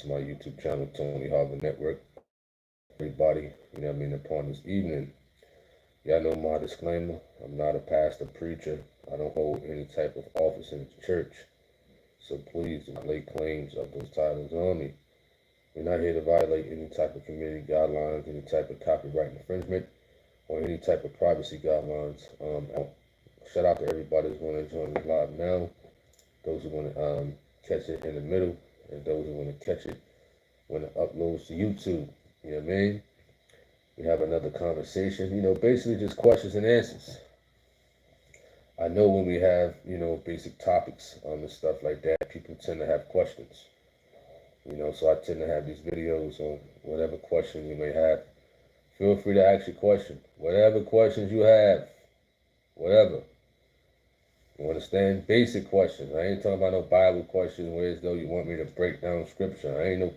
to my YouTube channel, Tony Harvin Network. Everybody, upon this evening. Y'all know my disclaimer. I'm not a pastor, preacher. I don't hold any type of office in the church. So please do not lay claims of those titles on me. We're not here to violate any type of community guidelines, any type of copyright infringement, or any type of privacy guidelines. Shout out to everybody who's going to join me live now, those who want to catch it in the middle, and those who want to catch it when it uploads to YouTube. You know what I mean? We have another conversation, basically just questions and answers. I know when we have, basic topics and stuff like that, people tend to have questions. So I tend to have these videos on whatever questions you may have. Feel free to ask your question. Whatever questions you have, whatever. You understand? Basic questions. I ain't talking about no Bible questions where as though you want me to break down scripture. I ain't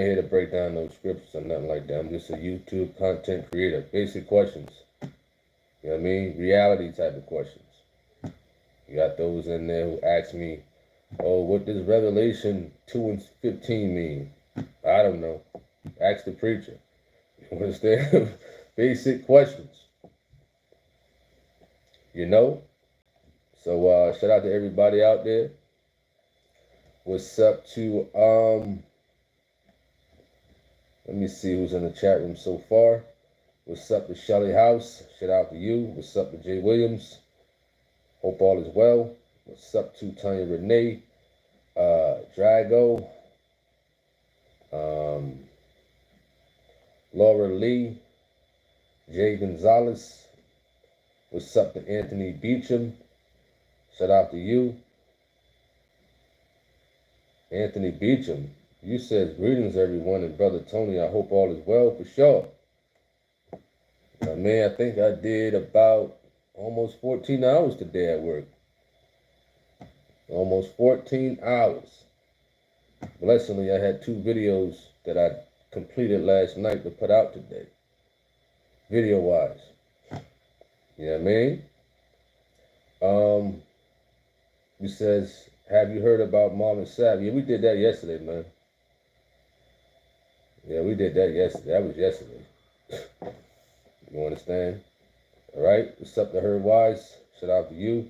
here to break down no scriptures or nothing like that. I'm just a YouTube content creator. Basic questions. You know what I mean? Reality type of questions. You got those in there who ask me, oh, what does Revelation 2:15 mean? I don't know. Ask the preacher. You understand? Basic questions. So shout out to everybody out there. What's up to let me see who's in the chat room so far. What's up to Shelly House? Shout out to you. What's up to Jay Williams? Hope all is well. What's up to Tanya Renee? Drago. Laura Lee. Jay Gonzalez. What's up to Anthony Beecham? Shout out to you. Anthony Beecham. You said, greetings, everyone, and Brother Tony, I hope all is well, for sure. Man, I think I did about almost 14 hours today at work. Almost 14 hours. Blessingly, I had 2 videos that I completed last night to put out today. Video-wise. You know what I mean? He says, have you heard about Marvin Sapp? Yeah, we did that yesterday, man. Yeah, we did that yesterday. That was yesterday. You understand? All right. What's up to Herb Wise? Shout out to you.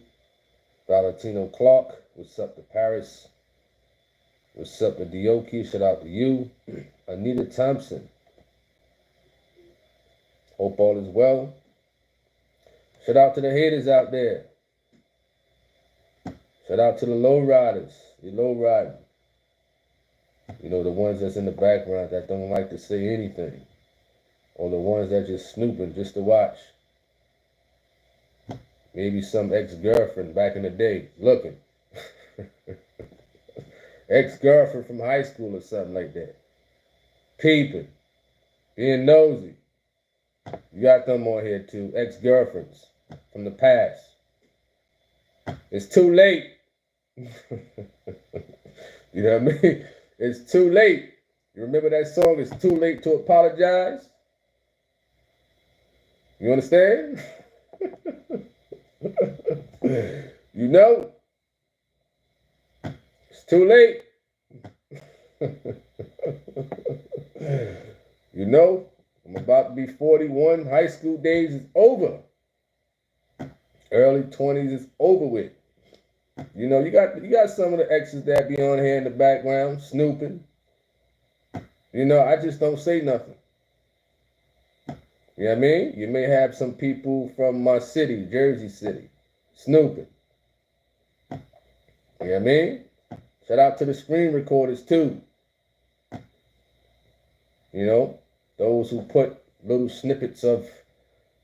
Valentino Clark. What's up to Paris? What's up to Dioki? Shout out to you. Anita Thompson. Hope all is well. Shout out to the haters out there. Shout out to the low riders. You low riding. The ones that's in the background that don't like to say anything. Or the ones that just snooping just to watch. Maybe some ex-girlfriend back in the day looking. Ex-girlfriend from high school or something like that. Peeping. Being nosy. You got them on here too. Ex-girlfriends from the past. It's too late. You know what I mean? It's too late. You remember that song, It's Too Late to Apologize? You understand? It's too late. I'm about to be 41. High school days is over. Early 20s is over with. You got some of the exes that be on here in the background, snooping. I just don't say nothing. You know what I mean? You may have some people from my city, Jersey City, snooping. You know what I mean? Shout out to the screen recorders too. Those who put little snippets of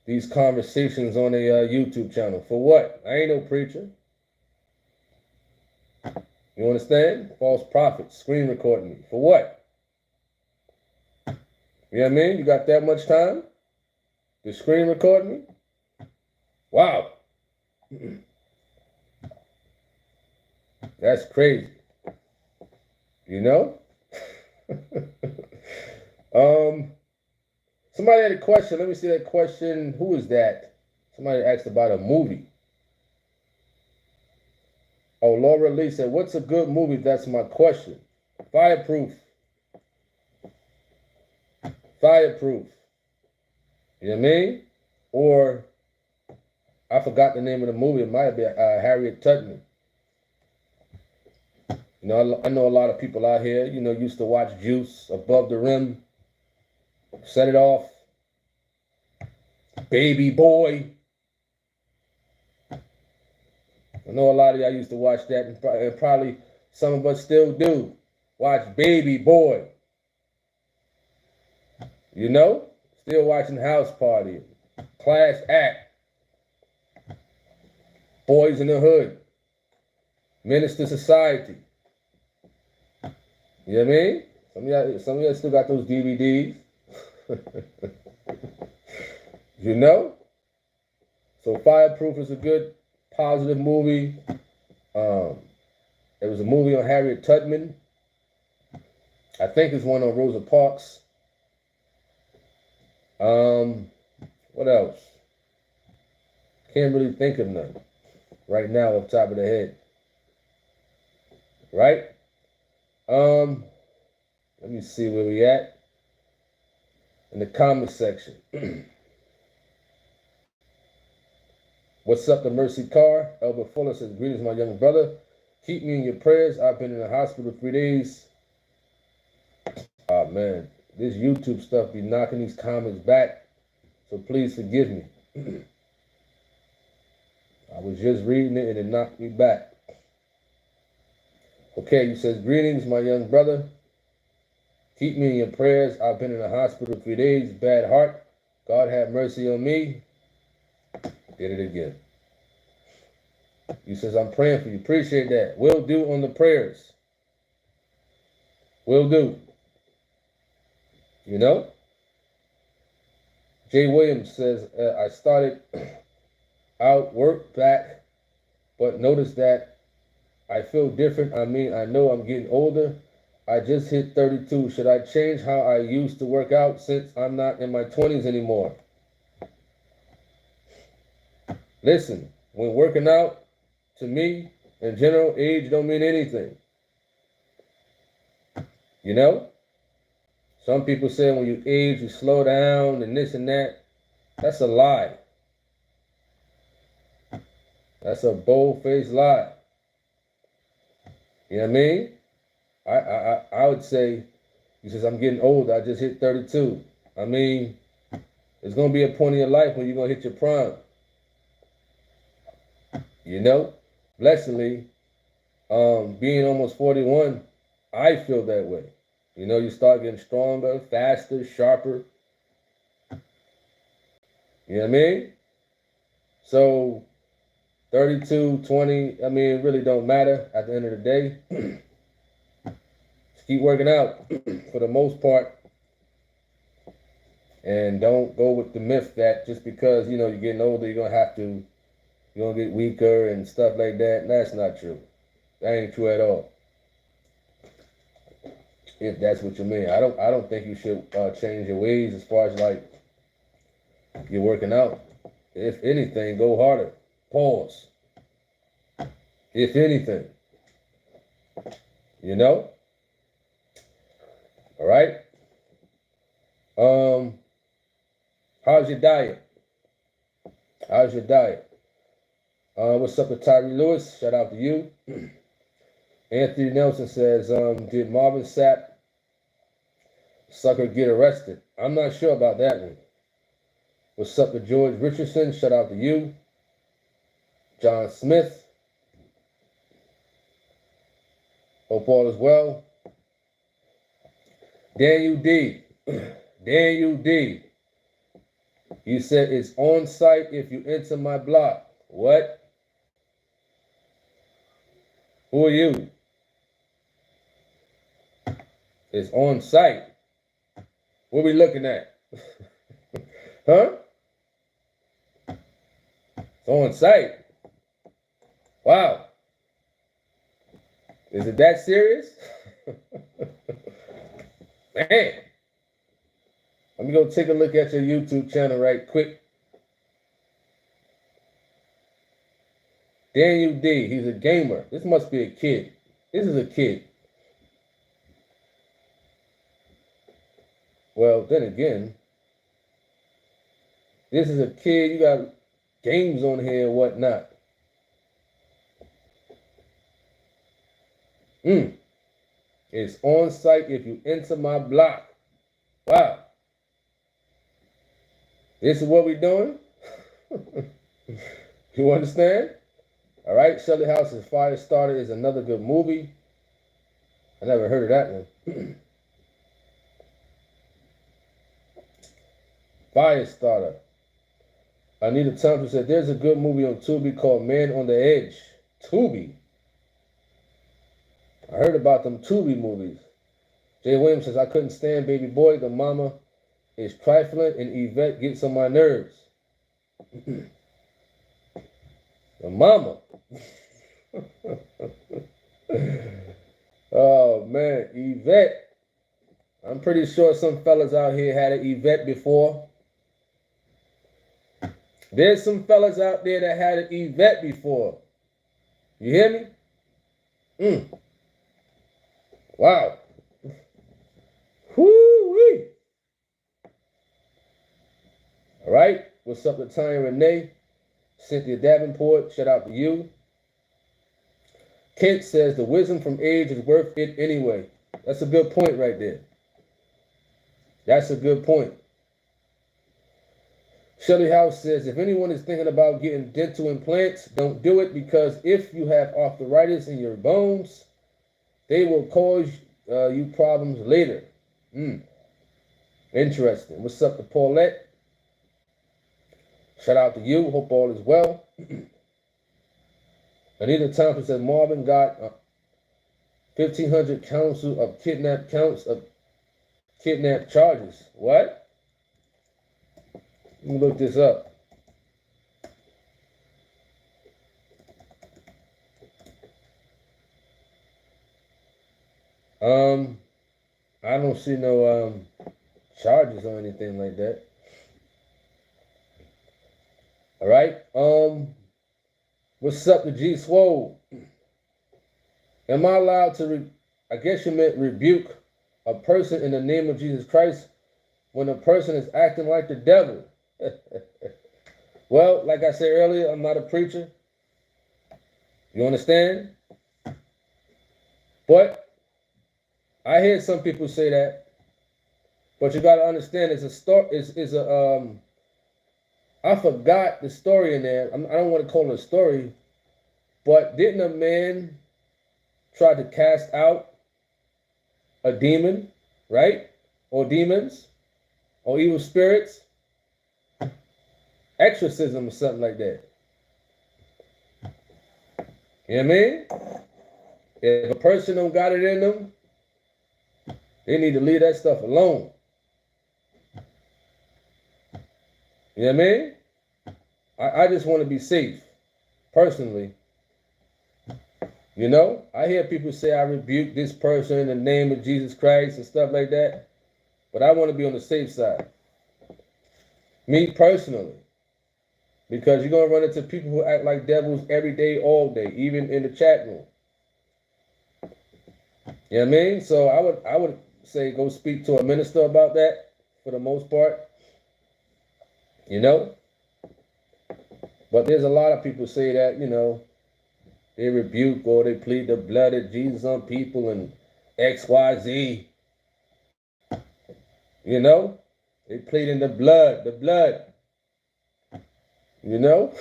these conversations on a YouTube channel. For what? I ain't no preacher. You understand? False prophets, screen recording me. For what? You know what I mean? You got that much time to screen record me? Wow. That's crazy. Somebody had a question. Let me see that question. Who is that? Somebody asked about a movie. Oh, Laura Lee said, what's a good movie? That's my question. Fireproof. Fireproof. You know what I mean? Or, I forgot the name of the movie. It might be Harriet Tubman. You know, I know a lot of people out here, you know, used to watch Juice, Above the Rim, Set It Off, Baby Boy. I know a lot of y'all used to watch that, and probably some of us still do. Watch Baby Boy. You know? Still watching House Party, Class Act, Boys in the Hood, Minister Society. You know what I mean? Some of y'all still got those DVDs. You know? So Fireproof is a good, positive movie. There was a movie on Harriet Tubman. I think it's one on Rosa Parks. What else? Can't really think of none right now off the top of the head. Right? Let me see where we at. In the comment section. What's up, the Mercy Car? Albert Fuller says, greetings, my young brother. Keep me in your prayers. I've been in the hospital 3 days. Ah, man. This YouTube stuff be knocking these comments back. So please forgive me. I was just reading it and it knocked me back. Okay, he says, greetings, my young brother. Keep me in your prayers. I've been in the hospital 3 days. Bad heart. God have mercy on me. Did it again. He says, I'm praying for you. Appreciate that. Will do on the prayers. Will do. You know? Jay Williams says, I started out work back, but noticed that I feel different. I mean, I know I'm getting older. I just hit 32. Should I change how I used to work out since I'm not in my 20s anymore? Listen, when working out, to me, in general, age don't mean anything. You know? Some people say when you age, you slow down and this and that. That's a lie. That's a bold-faced lie. You know what I mean? I would say, he says, I'm getting older. I just hit 32. I mean, there's going to be a point in your life when you're going to hit your prime. You know? Blessedly, being almost 41, I feel that way. You know, you start getting stronger, faster, sharper. You know what I mean? So, 32, 20, I mean, it really don't matter at the end of the day. Just keep working out for the most part. And don't go with the myth that just because, you know, you're getting older, you're going to get weaker and stuff like that. That's not true. That ain't true at all. If that's what you mean. I don't think you should change your ways as far as like you're working out. If anything, go harder. Pause. If anything. You know? All right? How's your diet? How's your diet? What's up with Tyree Lewis? Shout out to you. Anthony Nelson says, did Marvin Sapp sucker get arrested? I'm not sure about that one. What's up with George Richardson? Shout out to you. John Smith. Hope all is well. Daniel D. Daniel D. You said it's on site if you enter my block. What? Who are you? It's on site. What are we looking at? Huh? It's on site. Wow. Is it that serious? Man. Let me go take a look at your YouTube channel right quick. Daniel D, he's a gamer. This must be a kid. This is a kid. Well, then again, this is a kid. You got games on here and whatnot. It's on site if you enter my block. Wow. This is what we're doing? You understand? All right. Shelley House's Firestarter is another good movie. I never heard of that one. Firestarter. Anita Thompson said, there's a good movie on Tubi called Man on the Edge. Tubi. I heard about them Tubi movies. Jay Williams says, I couldn't stand Baby Boy. The mama is trifling and Yvette gets on my nerves. The mama. Oh, man. Yvette. I'm pretty sure some fellas out here had an Yvette before. There's some fellas out there that had an Yvette before. You hear me? Wow. Whoo-wee. All right. What's up with Tanya Renee? Cynthia Davenport, shout out to you. Kent says the wisdom from age is worth it anyway. That's a good point right there. That's a good point. Shelley House says, if anyone is thinking about getting dental implants, don't do it, because if you have arthritis in your bones, they will cause you problems later. Interesting. What's up to Paulette? Shout out to you. Hope all is well. Anita Thompson says Marvin got 1,500 counts of kidnap charges. What? Let me look this up. I don't see no charges or anything like that. All right. What's up to G Swole? Am I allowed to I guess you meant rebuke a person in the name of Jesus Christ when a person is acting like the devil? Well, like I said earlier, I'm not a preacher. You understand? But I hear some people say that. But you got to understand, it's a story. I forgot the story in there. I don't want to call it a story. But didn't a man try to cast out a demon, right? Or demons, or evil spirits? Exorcism or something like that. You know what I mean? If a person don't got it in them, they need to leave that stuff alone. You know what I mean? I just want to be safe, personally. You know, I hear people say I rebuke this person in the name of Jesus Christ and stuff like that. But I want to be on the safe side. Me personally. Because you're going to run into people who act like devils every day, all day, even in the chat room. You know what I mean? So I would say go speak to a minister about that for the most part. You know? But there's a lot of people say that, you know, they rebuke or they plead the blood of Jesus on people and XYZ. You know? They plead in the blood. You know?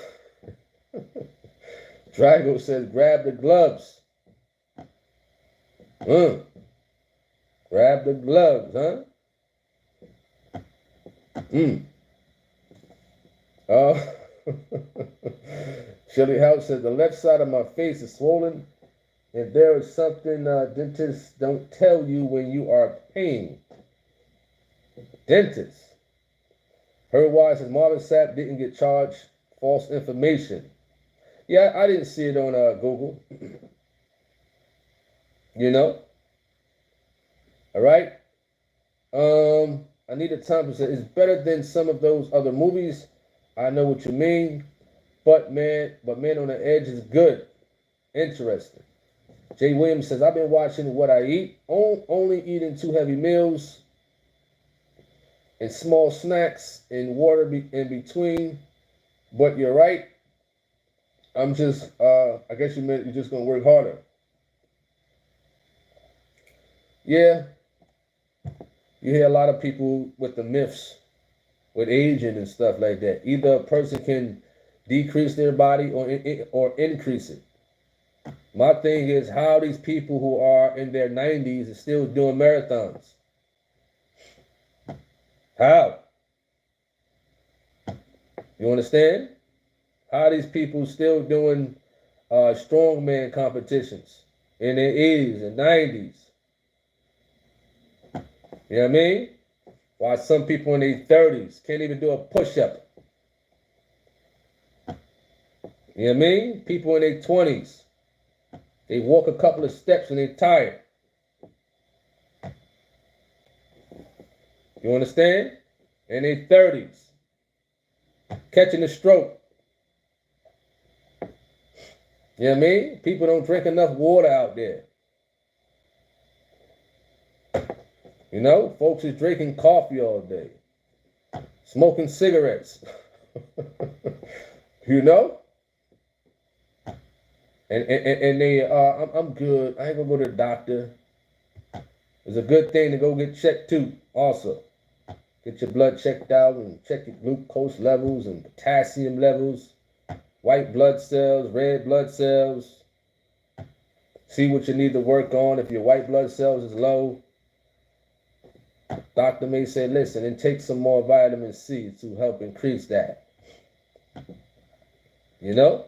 Drago says, grab the gloves. Grab the gloves, huh? Shelley House says, the left side of my face is swollen, and there is something dentists don't tell you when you are paying. Dentists. Her wife says, Marvin Sapp didn't get charged. False information. Yeah, I didn't see it on Google. You know? All right? Anita Thompson said, it's better than some of those other movies. I know what you mean. But man on the edge is good. Interesting. Jay Williams says, I've been watching what I eat, only eating 2 heavy meals and small snacks and water in between. But you're right. I'm just, I guess you meant you're just going to work harder. Yeah. You hear a lot of people with the myths, with aging and stuff like that. Either a person can decrease their body or increase it. My thing is how these people who are in their 90s are still doing marathons. How? You understand? How these people still doing strongman competitions in their 80s and 90s? You know what I mean? While some people in their 30s can't even do a push-up. You know what I mean? People in their 20s, they walk a couple of steps and they're tired. You understand? In their 30s, catching a stroke. You know what I mean? People don't drink enough water out there. You know, folks is drinking coffee all day, smoking cigarettes. You know? And they, I'm good. I ain't gonna go to the doctor. It's a good thing to go get checked too, also. Get your blood checked out and check your glucose levels and potassium levels, white blood cells, red blood cells. See what you need to work on. If your white blood cells is low, doctor may say, listen, and take some more vitamin C to help increase that. You know?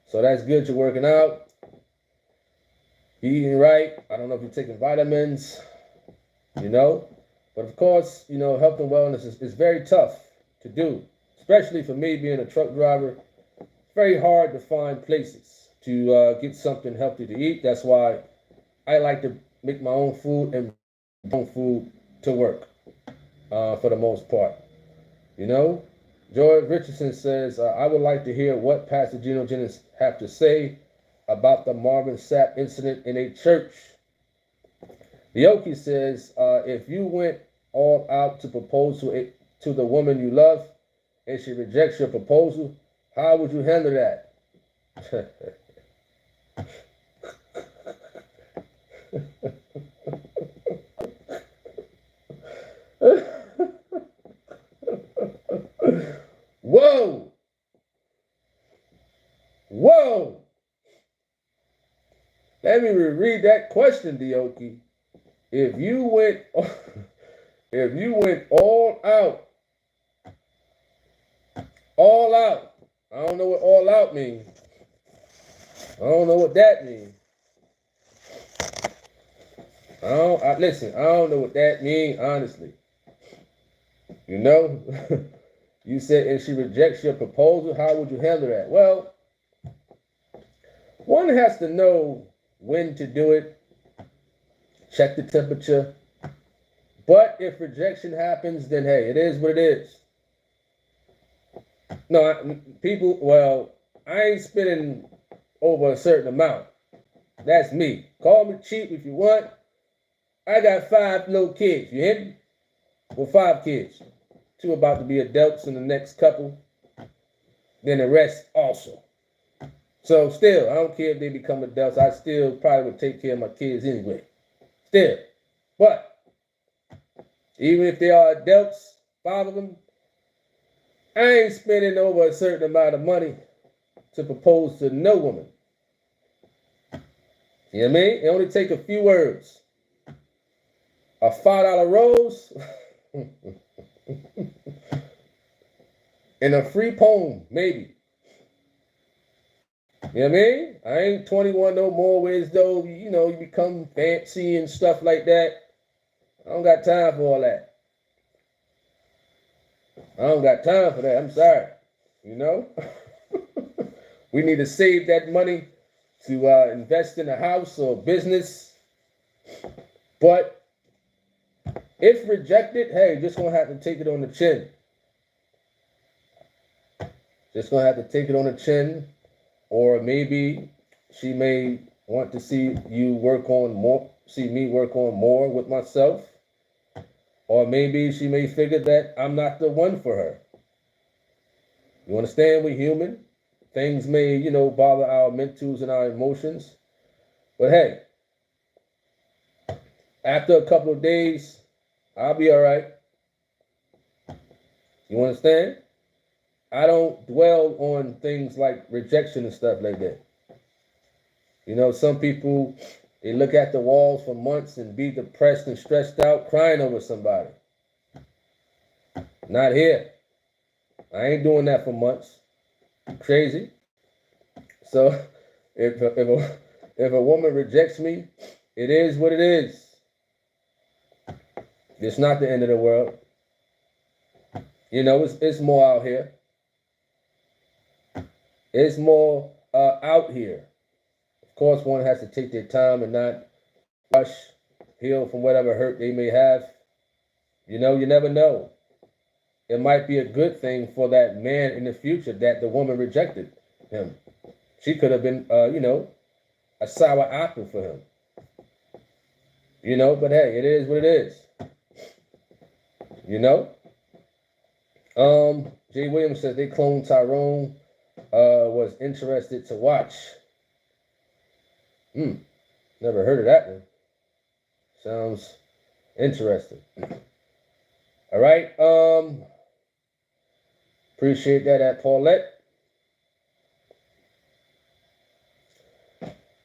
So that's good. You're working out, eating right. I don't know if you're taking vitamins, you know. But of course, you know, health and wellness is very tough to do, especially for me being a truck driver. It's very hard to find places to get something healthy to eat. That's why I like to make my own food and my own food to work for the most part. You know, George Richardson says, I would like to hear what Pastor Geno Jennings have to say about the Marvin Sapp incident in a church. Yoki says, if you went all out to propose to the woman you love and she rejects your proposal, how would you handle that? Whoa! Whoa! Let me reread that question, Dioki. If you went all out, I don't know what all out means. I don't know what that means. Listen, I don't know what that means, honestly. You know? You said if she rejects your proposal, how would you handle that? Well, one has to know when to do it, check the temperature. But if rejection happens, then hey, it is what it is. No, people, well, I ain't spending over a certain amount. That's me. Call me cheap if you want. I got 5 little kids, you hear me? Well, 5 kids. 2 about to be adults in the next couple. Then the rest also. So still, I don't care if they become adults. I still probably would take care of my kids anyway. Still. But even if they are adults, 5 of them, I ain't spending over a certain amount of money to propose to no woman. You know what I mean? It only take a few words. A $5 rose and a free poem, maybe. You know what I mean? I ain't 21 no more, whereas though, you know, you become fancy and stuff like that. I don't got time for all that. I don't got time for that. I'm sorry. You know? We need to save that money to invest in a house or a business. But if rejected, hey, just going to have to take it on the chin. Just gonna have to take it on the chin, or maybe she may want to see you work on more, see me work on more with myself, or maybe she may figure that I'm not the one for her. You understand? We're human. Things may, bother our mentals and our emotions. But hey, after a couple of days, I'll be all right. You understand? I don't dwell on things like rejection and stuff like that. Some people, they look at the walls for months and be depressed and stressed out, crying over somebody. Not here. I ain't doing that for months. Crazy. So if a woman rejects me, it is what it is. It's not the end of the world. It's more out here. It's more out here. Of course, one has to take their time and not rush, heal from whatever hurt they may have. You never know. It might be a good thing for that man in the future that the woman rejected him. She could have been, a sour apple for him. But hey, it is what it is. Jay Williams says they cloned Tyrone, was interested to watch. Never heard of that one. Sounds interesting. All right. Appreciate that at Paulette.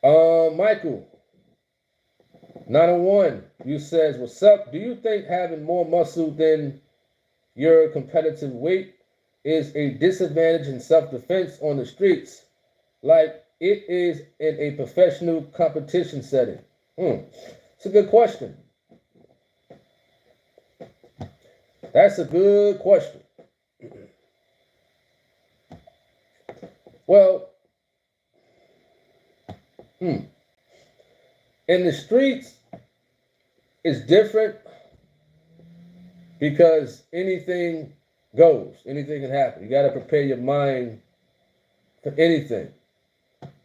Michael, 901, you says, what's up? Do you think having more muscle than your competitive weight is a disadvantage in self-defense on the streets, like it is in a professional competition setting? It's a good question. That's a good question. Well, in the streets, it's different because anything goes. Anything can happen. You got to prepare your mind for anything.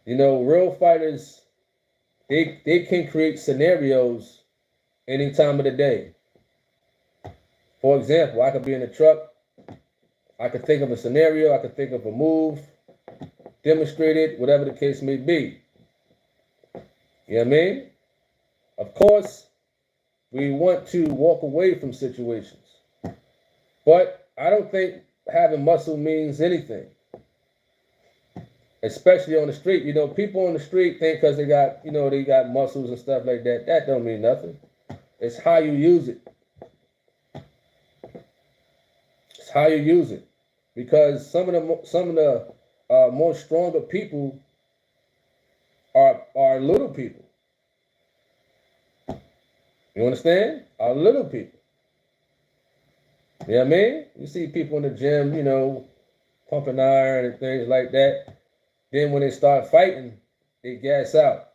Real fighters, they can create scenarios any time of the day. For example, I could be in a truck. I could think of a scenario. I could think of a move, demonstrate it, whatever the case may be. You know what I mean? Of course, we want to walk away from situations. But I don't think having muscle means anything. Especially on the street. People on the street think because they got, they got muscles and stuff like that. That don't mean nothing. It's how you use it. It's how you use it. Because some of the more stronger people are little people. You understand? Are little people. You know what I mean? You see people in the gym, pumping iron and things like that. Then when they start fighting, they gas out.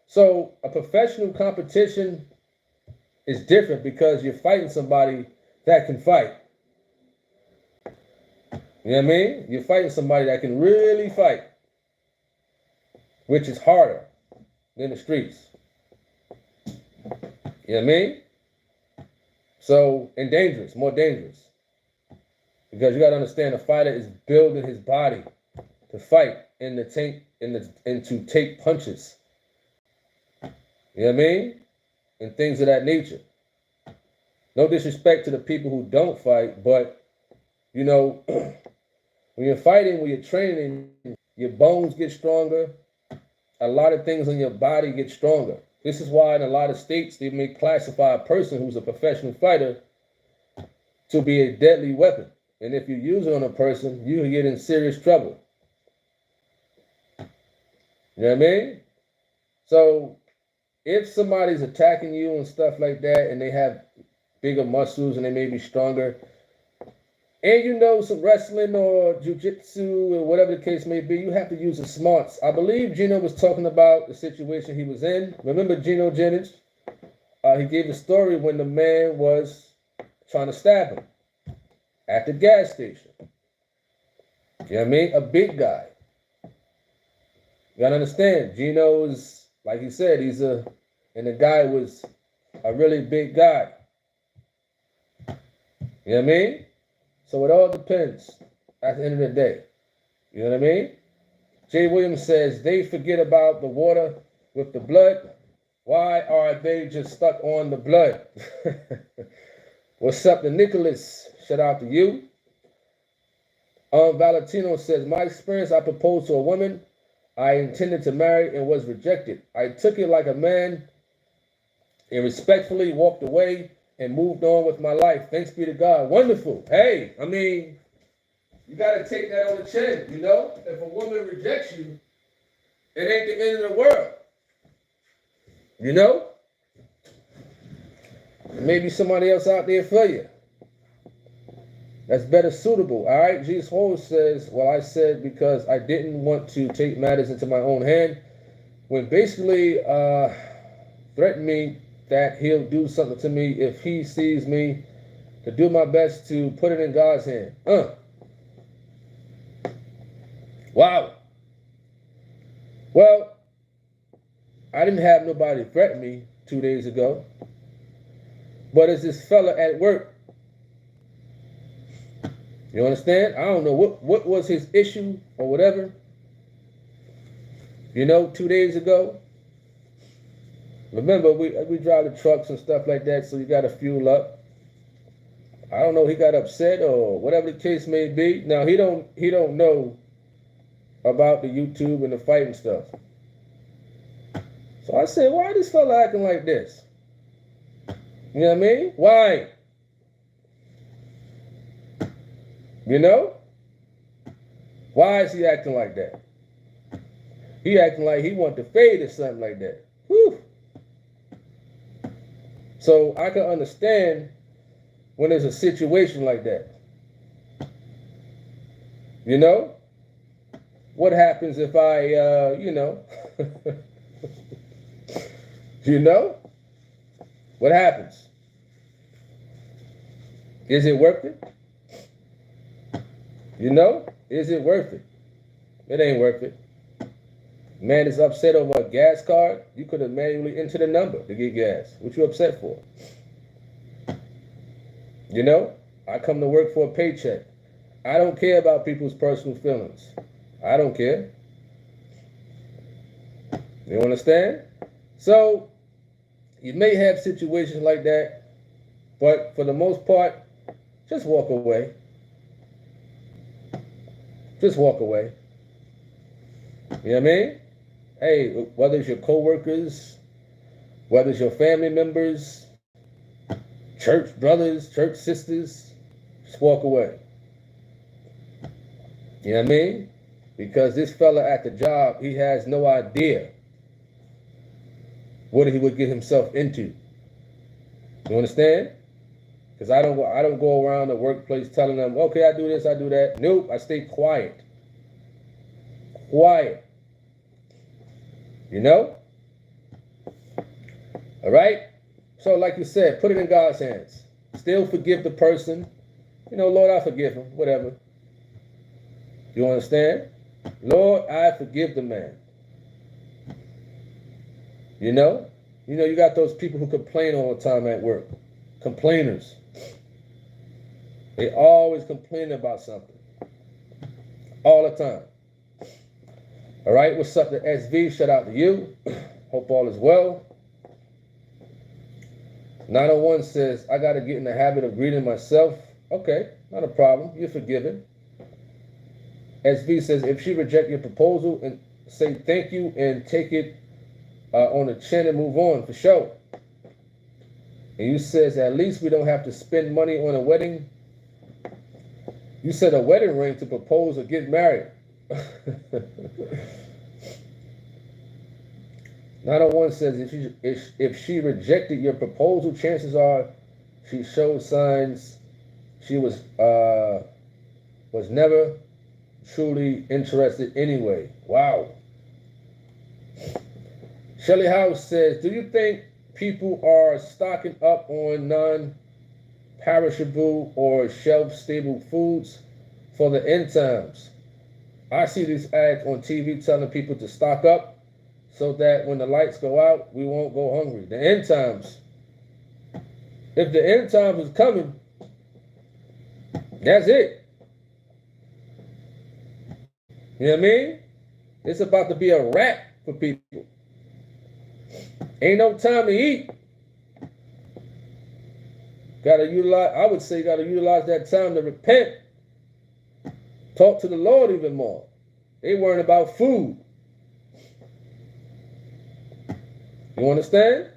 So a professional competition is different because you're fighting somebody that can fight. You know what I mean? You're fighting somebody that can really fight, which is harder than the streets. You know what I mean? So, and dangerous, more dangerous. Because you got to understand, a fighter is building his body to fight and to take punches. You know what I mean? And things of that nature. No disrespect to the people who don't fight, but, when you're fighting, when you're training, your bones get stronger. A lot of things in your body get stronger. This is why in a lot of states, they may classify a person who's a professional fighter to be a deadly weapon. And if you use it on a person, you can get in serious trouble. You know what I mean? So if somebody's attacking you and stuff like that, and they have bigger muscles and they may be stronger, and some wrestling or jiu-jitsu or whatever the case may be, you have to use the smarts. I believe Gino was talking about the situation he was in. Remember Gino Jennings? He gave the story when the man was trying to stab him. at the gas station. You know what I mean? A big guy. You gotta understand, Gino's, like he said, and the guy was a really big guy. You know what I mean? So it all depends at the end of the day. You know what I mean? Jay Williams says, they forget about the water with the blood. Why are they just stuck on the blood? What's up to Nicholas? Shout out to you. Valentino says, my experience, I proposed to a woman I intended to marry and was rejected. I took it like a man and respectfully walked away and moved on with my life. Thanks be to God. Wonderful. Hey, I mean, you got to take that on the chin, you know? If a woman rejects you, it ain't the end of the world. You know? There may be somebody else out there for you that's better suitable. All right, Jesus Ho says, well, I said because I didn't want to take matters into my own hand when basically threatened me that he'll do something to me if he sees me, to do my best to put it in God's hand. Wow. Well, I didn't have nobody threaten me 2 days ago, but it's this fella at work. You understand? I don't know what was his issue or whatever. You know, 2 days ago. Remember, we drive the trucks and stuff like that, so you got to fuel up. I don't know, he got upset or whatever the case may be. Now he don't know about the YouTube and the fighting stuff. So I said, why this fella acting like this? You know what I mean? Why? You know? Why is he acting like that? He acting like he want to fade or something like that. Whew. So I can understand when there's a situation like that. You know? What happens if I, you know? You know? What happens? Is it worth it? You know? Is it worth it? It ain't worth it. Man is upset over a gas card. You could have manually entered a number to get gas. What you upset for? You know? I come to work for a paycheck. I don't care about people's personal feelings. I don't care. You understand? So, you may have situations like that, but for the most part, just walk away. Just walk away. You know what I mean? Hey, whether it's your co-workers, whether it's your family members, church brothers, church sisters, just walk away. You know what I mean? Because this fella at the job, he has no idea what he would get himself into. You understand? Because I don't go around the workplace telling them, okay, I do this, I do that. Nope, I stay quiet. Quiet. You know? All right? So like you said, put it in God's hands. Still forgive the person. You know, Lord, I forgive him. Whatever. You understand? Lord, I forgive the man. You know? You know, you got those people who complain all the time at work. Complainers. They always complain about something. All the time. All right, what's up to SV? Shout out to you. Hope all is well. 901 says, I got to get in the habit of greeting myself. Okay, not a problem. You're forgiven. SV says, if she reject your proposal, and say thank you and take it on the chin and move on, for sure. And you says, at least we don't have to spend money on a wedding. You said a wedding ring to propose or get married. 901 says, if she rejected your proposal, chances are she showed signs she was never truly interested anyway. Wow. Shelly House says, do you think people are stocking up on perishable or shelf-stable foods for the end times. I see these ads on TV telling people to stock up so that when the lights go out, we won't go hungry. The end times. If the end times is coming, that's it. You know what I mean? It's about to be a wrap for people. Ain't no time to eat. Gotta utilize, I would say, gotta utilize that time to repent. Talk to the Lord even more. They worrying about food. You understand?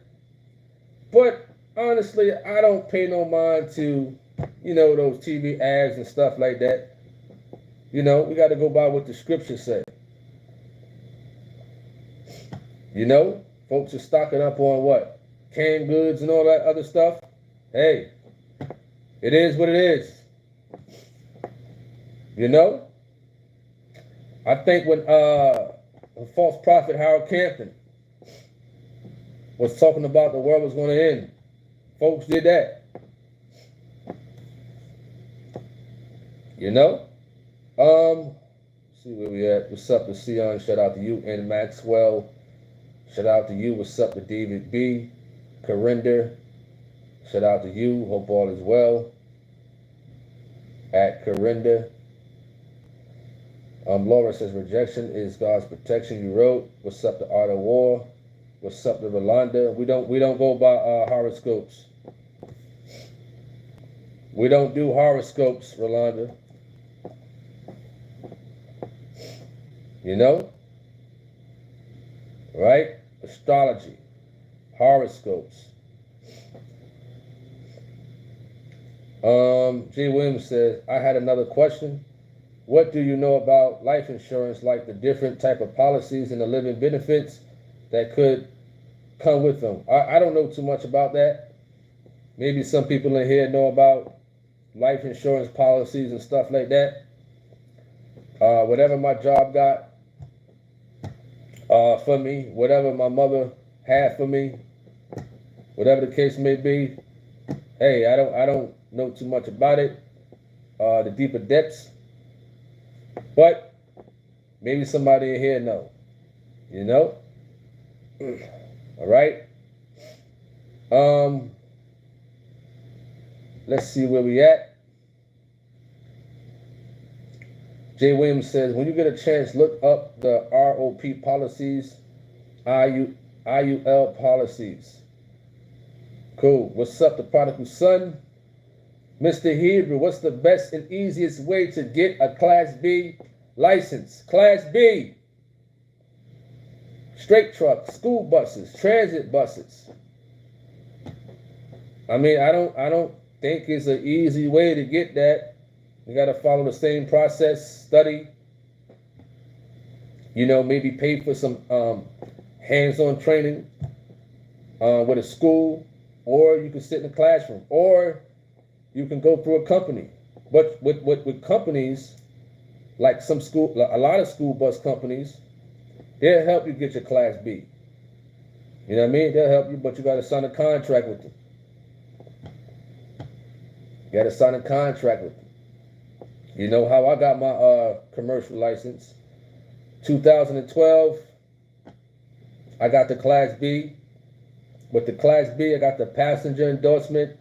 But honestly, I don't pay no mind to, those TV ads and stuff like that. We got to go by what the scriptures say. Folks are stocking up on what? Canned goods and all that other stuff. Hey, it is what it is. I think when the false prophet Harold Campton was talking about the world was going to end, folks did that. See where we at. What's up to Sion? Shout out to you. And Maxwell. Shout out to you. What's up to David B. Corinder. Shout out to you. Hope all is well. At Corinder. Laura says rejection is God's protection. You wrote. What's up to Art of War? What's up to Rolanda? We don't go by horoscopes. We don't do horoscopes, Rolanda. Right? Astrology, horoscopes. G. Williams says, I had another question. What do you know about life insurance, like the different type of policies and the living benefits that could come with them? I don't know too much about that. Maybe some people in here know about life insurance policies and stuff like that. Whatever my job got for me, whatever my mother had for me, whatever the case may be, hey, I don't know too much about it, the deeper depths, but maybe somebody in here know, all right. Let's see where we at. Jay Williams says, when you get a chance, look up the ROP policies, IUL policies. Cool. What's up, the prodigal son? Mr. Hebrew, what's the best and easiest way to get a Class B license? Class B. Straight trucks, school buses, transit buses. I mean, I don't think it's an easy way to get that. You got to follow the same process, study, maybe pay for some hands-on training with a school, or you can sit in a classroom, or you can go through a company. But with companies, like a lot of school bus companies, they'll help you get your Class B. You know what I mean? They'll help you, but you got to sign a contract with them. You got to sign a contract with them. You know how I got my commercial license? 2012, I got the Class B. With the Class B, I got the passenger endorsement.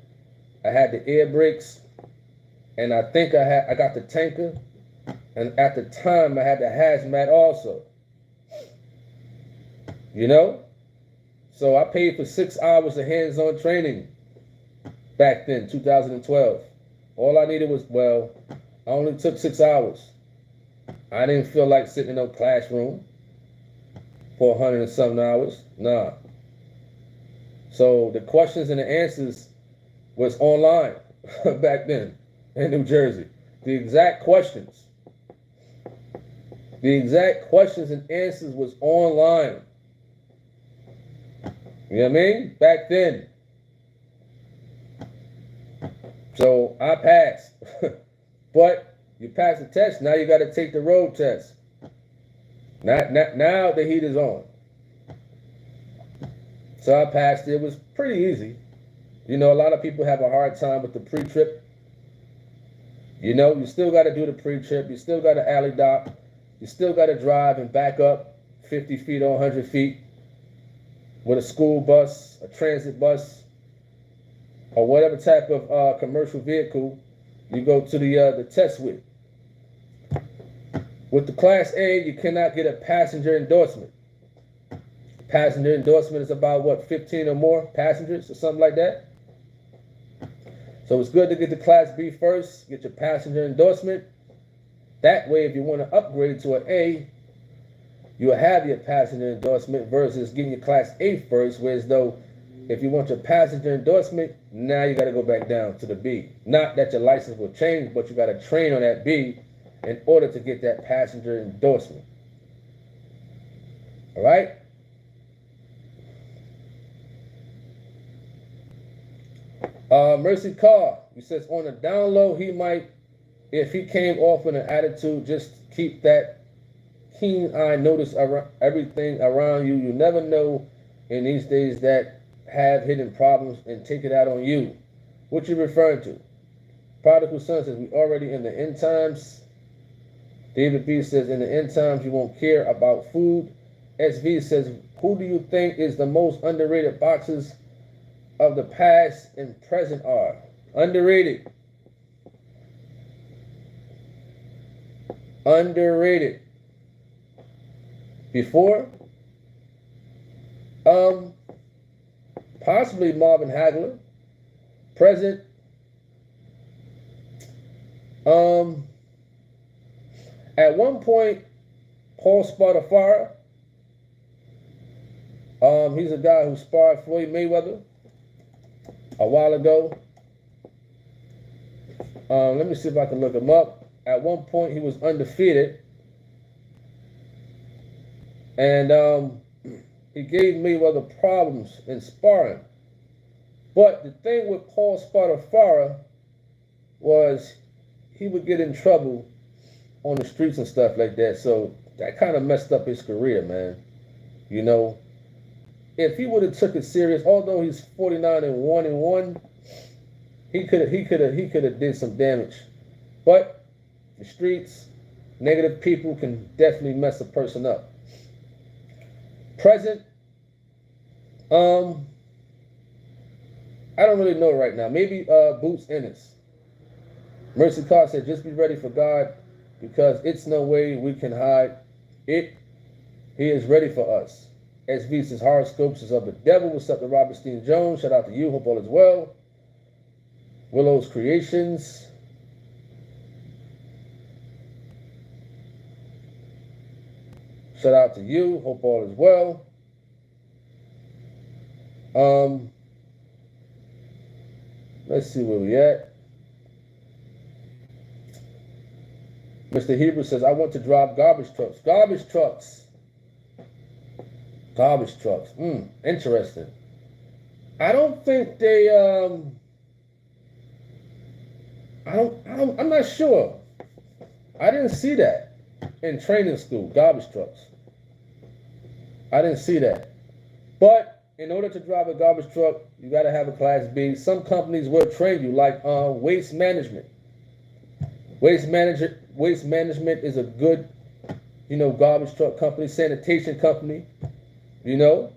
I had the air brakes, and I think I got the tanker. And at the time, I had the hazmat also. So I paid for 6 hours of hands-on training back then, 2012. All I needed was, I only took 6 hours. I didn't feel like sitting in no classroom for 100 and something hours. Nah. So the questions and the answers was online back then in New Jersey. The exact questions. The exact questions and answers was online. You know what I mean? Back then. So I passed. But you pass the test, now you got to take the road test. Now the heat is on. So I passed it. It was pretty easy. You know, a lot of people have a hard time with the pre-trip. You know, you still got to do the pre-trip. You still got to alley dock. You still got to drive and back up 50 feet or 100 feet with a school bus, a transit bus, or whatever type of commercial vehicle you go to the test with. With the Class A, you cannot get a passenger endorsement. Passenger endorsement is about, what, 15 or more passengers or something like that? So it's good to get the Class B first, get your passenger endorsement. That way, if you want to upgrade to an A, you'll have your passenger endorsement versus getting your Class A first, whereas though if you want your passenger endorsement, now you got to go back down to the B. Not that your license will change, but you got to train on that B in order to get that passenger endorsement. All right? Mercy Carr, he says on the down low, he might, if he came off in an attitude, just keep that keen eye notice around everything around you. You never know in these days that have hidden problems and take it out on you. What you referring to? Prodigal Son says we already in the end times. David B says in the end times you won't care about food. SV says who do you think is the most underrated boxers of the past and present are? Underrated. Underrated. Before? Possibly Marvin Hagler. Present? At one point, Paul Spadafara. He's a guy who sparred Floyd Mayweather a while ago. Let me see if I can look him up. At one point, he was undefeated. And he gave Mayweather problems in sparring. But the thing with Paul Spadafara was he would get in trouble on the streets and stuff like that. So that kind of messed up his career, man. You know, if he would have took it serious, although he's 49-1, he could have did some damage. But the streets, negative people can definitely mess a person up. Present, I don't really know right now. Maybe Boots Ennis. Mercy Carr said, just be ready for God because it's no way we can hide it. He is ready for us. SV says horoscopes is of the devil. What's up to Robert Steen Jones? Shout out to you. Hope all is well. Willow's Creations. Shout out to you. Hope all is well. Let's see where we at. Mr. Hebrew says, I want to drive garbage trucks. Garbage trucks. Garbage trucks. Interesting. I don't think they, I'm not sure. I didn't see that in training school, garbage trucks. I didn't see that. But in order to drive a garbage truck, you got to have a Class B. Some companies will train you, like Waste Management. Waste Management is a good, garbage truck company, sanitation company. I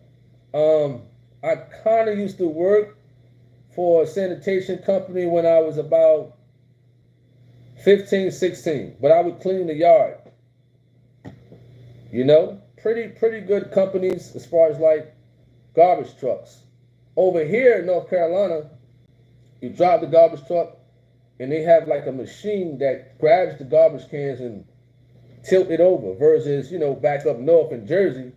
kind of used to work for a sanitation company when I was about 15, 16, but I would clean the yard. Pretty good companies as far as like garbage trucks. Over here in North Carolina, you drive the garbage truck and they have like a machine that grabs the garbage cans and tilt it over versus, back up north in Jersey.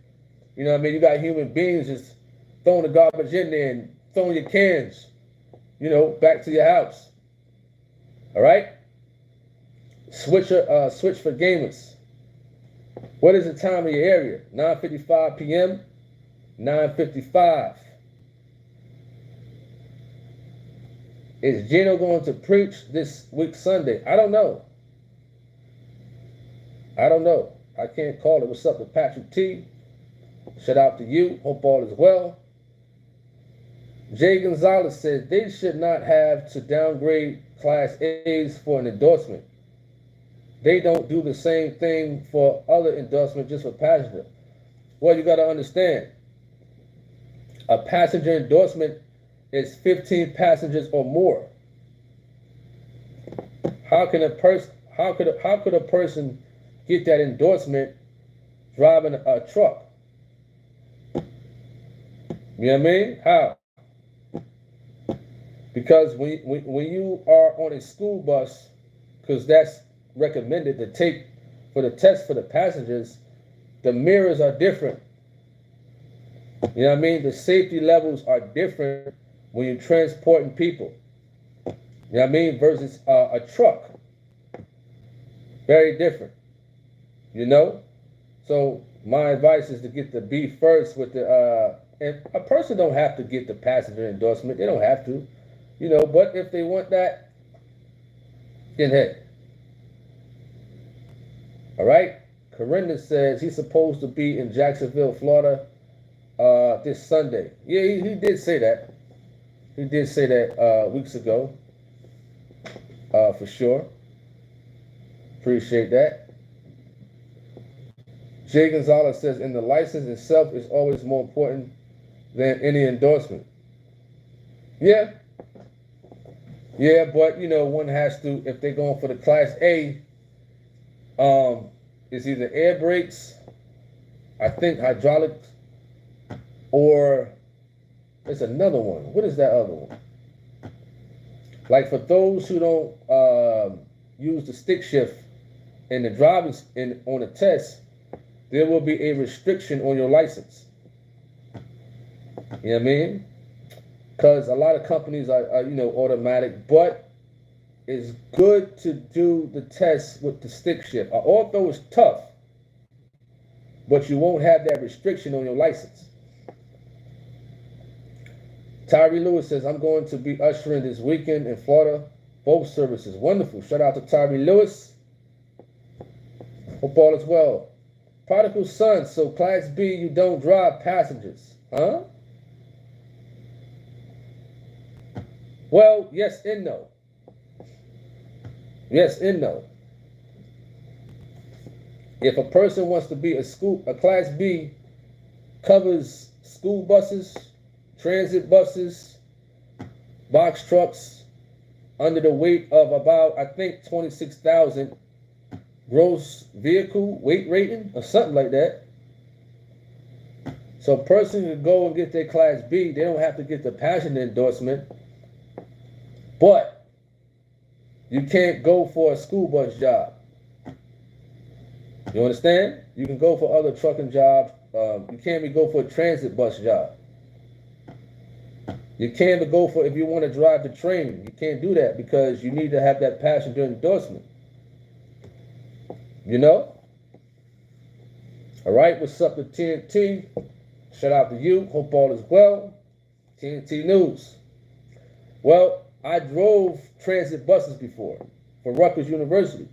You got human beings just throwing the garbage in there and throwing your cans, back to your house. All right? Switch for gamers. What is the time of your area? 9:55 p.m., 9:55. Is Gino going to preach this week Sunday? I don't know. I can't call it. What's up with Patrick T? Shout out to you. Hope all is well. Jay Gonzalez says they should not have to downgrade Class A's for an endorsement. They don't do the same thing for other endorsement just for passenger. Well, you got to understand, a passenger endorsement is 15 passengers or more. How can a person how could a person get that endorsement driving a truck? You know what I mean? How? Because when you are on a school bus, because that's recommended to take for the test for the passengers, the mirrors are different. You know what I mean? The safety levels are different when you're transporting people. You know what I mean? Versus a truck. Very different. You know? So my advice is to get the B first with the and a person don't have to get the passenger endorsement. They don't have to. You know, but if they want that, then hey. All right? Corinda says he's supposed to be in Jacksonville, Florida this Sunday. Yeah, he did say that. He did say that weeks ago. For sure. Appreciate that. Jay Gonzalez says, and the license itself is always more important than any endorsement. Yeah. Yeah, but you know, one has to, if they're going for the Class A, it's either air brakes, I think hydraulics, or there's another one. What is that other one? Like for those who don't use the stick shift in the driving on the test, there will be a restriction on your license. You know what I mean? Because a lot of companies are you know, automatic, but it's good to do the test with the stick shift. Although it's tough, but you won't have that restriction on your license. Tyree Lewis says, I'm going to be ushering this weekend in Florida. Both services. Wonderful. Shout out to Tyree Lewis. Hope all is well. Prodigal son. So Class B, you don't drive passengers. Huh? Well, yes and no. Yes and no. If a person wants to be a Class B covers school buses, transit buses, box trucks under the weight of about, I think, 26,000 gross vehicle weight rating or something like that. So a person can go and get their Class B. They don't have to get the passenger endorsement. But you can't go for a school bus job. You understand? You can go for other trucking jobs. You can't even go for a transit bus job. You can't even go for, if you want to drive the train, you can't do that because you need to have that passenger endorsement. You know? All right, what's up with TNT? Shout out to you. Hope all is well. TNT News. Well, I drove transit buses before for Rutgers University.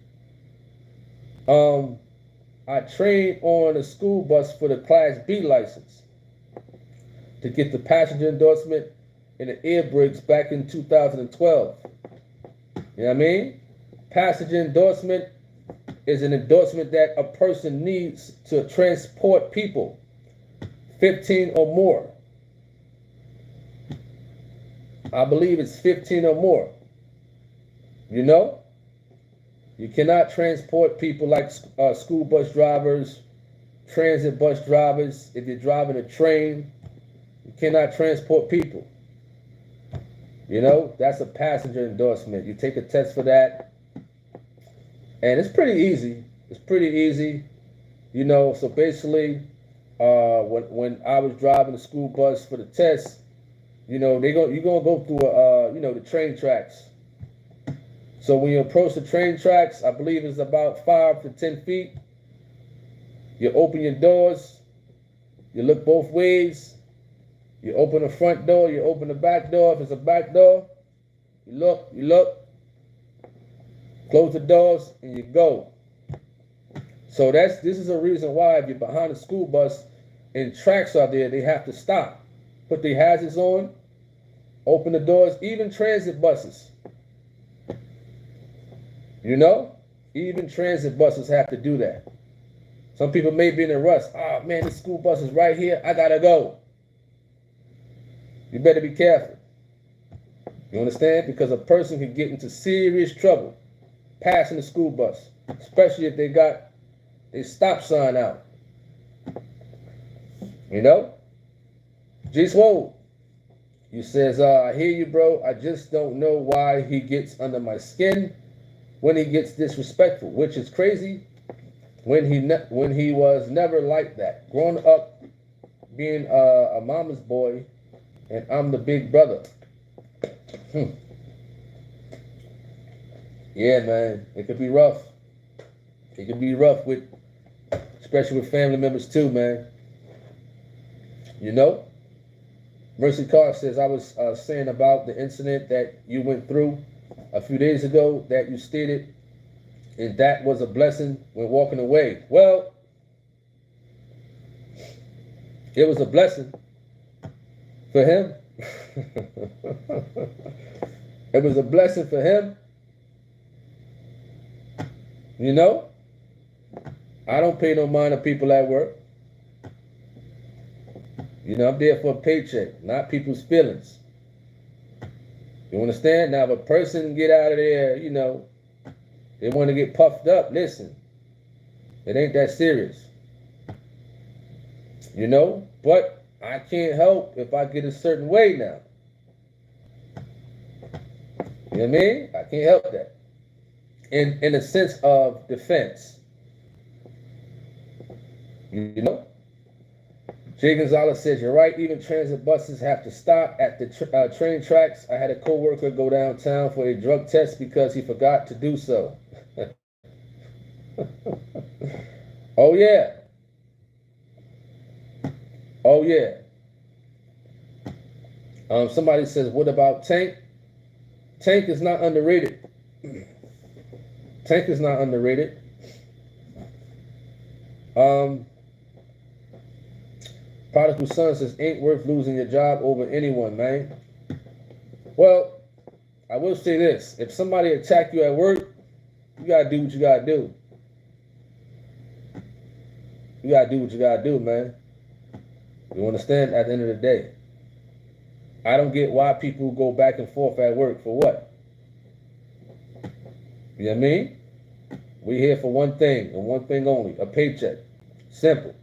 I trained on a school bus for the Class B license to get the passenger endorsement and the air brakes back in 2012. You know what I mean? Passenger endorsement is an endorsement that a person needs to transport people, 15 or more. I believe it's 15 or more. You know? You cannot transport people like school bus drivers, transit bus drivers. If you're driving a train, you cannot transport people. You know, that's a passenger endorsement. You take a test for that. And it's pretty easy. It's pretty easy. You know, so basically, when I was driving the school bus for the test, you know, you're gonna go through you know, the train tracks. So when you approach the train tracks, I believe it's about 5 to 10 feet. You open your doors. You look both ways. You open the front door. You open the back door. If it's a back door, you look. Close the doors and you go. So this is a reason why if you're behind a school bus and tracks are there, they have to stop. Put their hazards on Open the doors, even transit buses. You know, even transit buses have to do that. Some people may be in a rush. Oh man, this school bus is right here. I gotta go. You better be careful. You understand? Because a person can get into serious trouble passing the school bus, especially if they got a stop sign out. You know? G Swole, he says, I hear you, bro. I just don't know why he gets under my skin when he gets disrespectful, which is crazy when he was never like that. Growing up being a mama's boy and I'm the big brother. Yeah, man, it could be rough. It could be rough especially with family members too, man. You know? Mercy Carr says, I was saying about the incident that you went through a few days ago that you stated, and that was a blessing when walking away. Well, it was a blessing for him. It was a blessing for him. You know, I don't pay no mind to people at work. You know, I'm there for a paycheck, not people's feelings. You understand? Now, if a person get out of there, you know, they want to get puffed up, listen, it ain't that serious. You know, but I can't help if I get a certain way now. You know what I mean? I can't help that. In a sense of defense. You know? Jay Gonzalez says, you're right, even transit buses have to stop at the train tracks. I had a co-worker go downtown for a drug test because he forgot to do so. Oh, yeah. Oh, yeah. Somebody says, what about Tank? Tank is not underrated. Tank is not underrated. Prodigal Son says, ain't worth losing your job over anyone, man. Well, I will say this. If somebody attack you at work, you got to do what you got to do. You got to do what you got to do, man. You understand? At the end of the day. I don't get why people go back and forth at work. For what? You know what I mean? We're here for one thing and one thing only. A paycheck. Simple.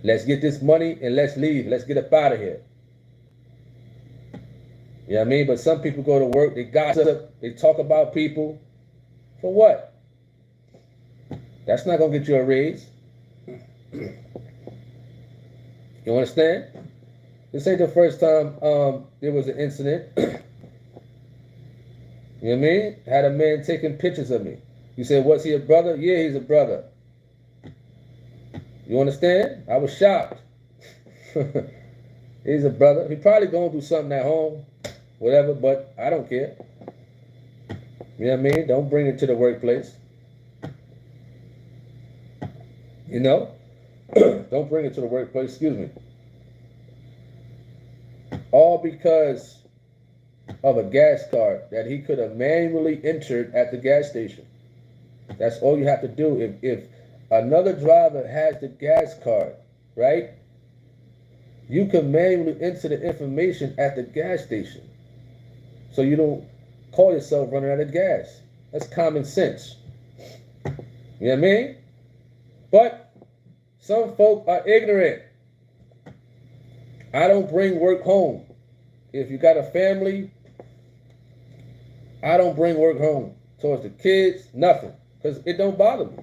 Let's get this money and let's leave. Let's get up out of here. You know what I mean? But some people go to work, they gossip, they talk about people. For what? That's not going to get you a raise. You understand? This ain't the first time there was an incident. You know what I mean? Had a man taking pictures of me. You said, was he a brother? Yeah, he's a brother. You understand? I was shocked. He's a brother. He probably going through something at home, whatever, but I don't care. You know what I mean? Don't bring it to the workplace. You know? Don't bring it to the workplace. Excuse me. All because of a gas card that he could have manually entered at the gas station. That's all you have to do. If another driver has the gas card, right? You can manually enter the information at the gas station. So you don't call yourself running out of gas. That's common sense. You know what I mean? But some folk are ignorant. I don't bring work home. If you got a family, I don't bring work home. Towards the kids, nothing. Because it don't bother me.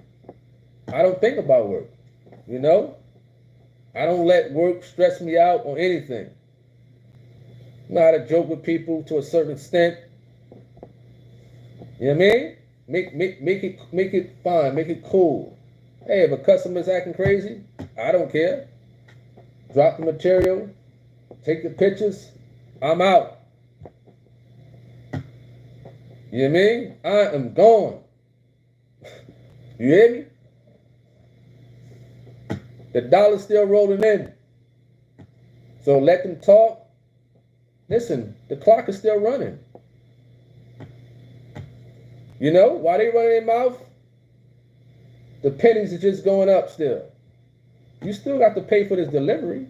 I don't think about work. You know? I don't let work stress me out on anything. I know how to joke with people to a certain extent. You know what I mean? Make it fun. Make it cool. Hey, if a customer's acting crazy, I don't care. Drop the material. Take the pictures. I'm out. You know what I mean? I am gone. You hear me? The dollar's still rolling in. So let them talk. Listen, the clock is still running. You know, while they running their mouth, the pennies are just going up still. You still got to pay for this delivery.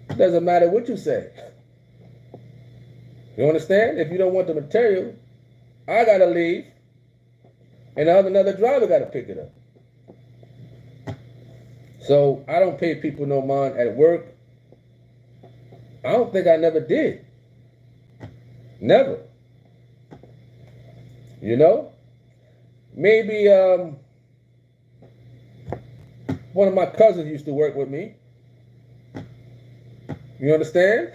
It doesn't matter what you say. You understand? If you don't want the material, I got to leave, and another driver got to pick it up. So I don't pay people no mind at work. I don't think I never did. Never. You know? Maybe one of my cousins used to work with me. You understand?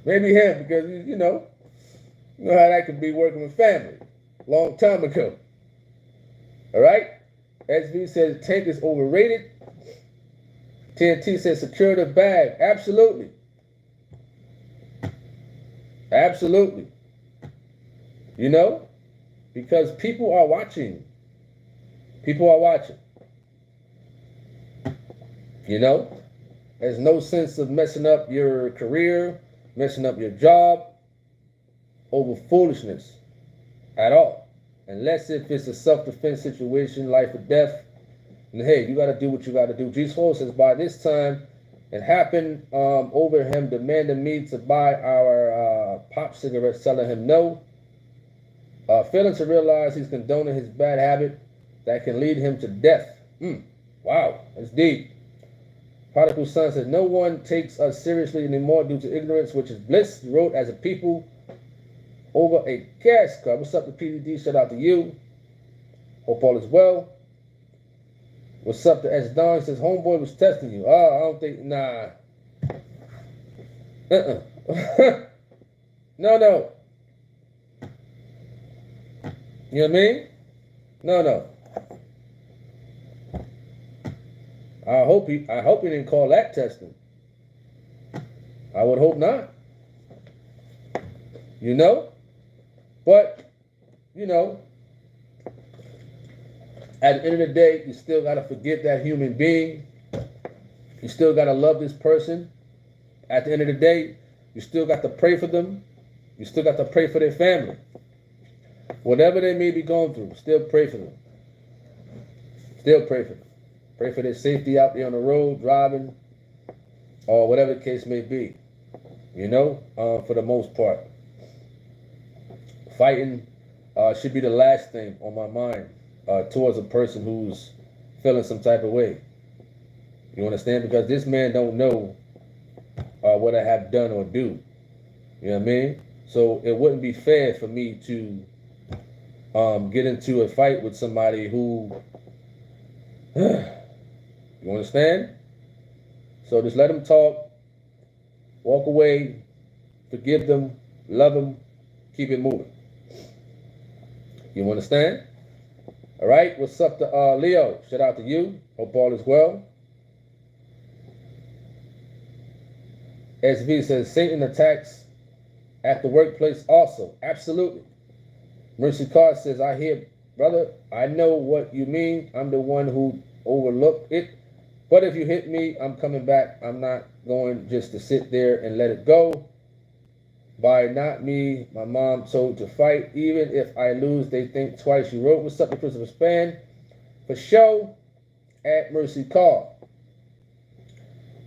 Maybe him, because, you know how that could be working with family. Long time ago. All right? SV says tank is overrated. TNT says secure the bag. Absolutely. Absolutely. You know? Because people are watching. People are watching. You know? There's no sense of messing up your career, messing up your job over foolishness at all. Unless if it's a self-defense situation, life or death. And hey, you got to do what you got to do. Jesus says by this time, it happened over him demanding me to buy our pop cigarettes, telling him no. Failing to realize he's condoning his bad habit that can lead him to death. Wow, that's deep. Prodigal son says, no one takes us seriously anymore due to ignorance, which is bliss. He wrote as a people over a gas card. What's up to PDD? Shout out to you. Hope all is well. What's up to S. Don? He says, homeboy was testing you. Oh, I don't think, nah. No. You know what I mean? No. I hope he didn't call that testing. I would hope not. You know? But, you know, at the end of the day, you still got to forgive that human being. You still got to love this person. At the end of the day, you still got to pray for them. You still got to pray for their family. Whatever they may be going through, still pray for them. Still pray for them. Pray for their safety out there on the road, driving, or whatever the case may be. You know, for the most part. Fighting should be the last thing on my mind towards a person who's feeling some type of way. You understand? Because this man don't know what I have done or do. You know what I mean? So it wouldn't be fair for me to get into a fight with somebody who... You understand? So just let them talk, walk away, forgive them, love them, keep it moving. You understand? All right, what's up to Leo? Shout out to you. Hope all is well. SV says Satan attacks at the workplace also. Absolutely. Mercy Carr says, I hear, brother, I know what you mean. I'm the one who overlooked it. But if you hit me, I'm coming back. I'm not going just to sit there and let it go. By not me, my mom told to fight. Even if I lose, they think twice. You wrote, what's up to Christopher Span? For show at Mercy Call.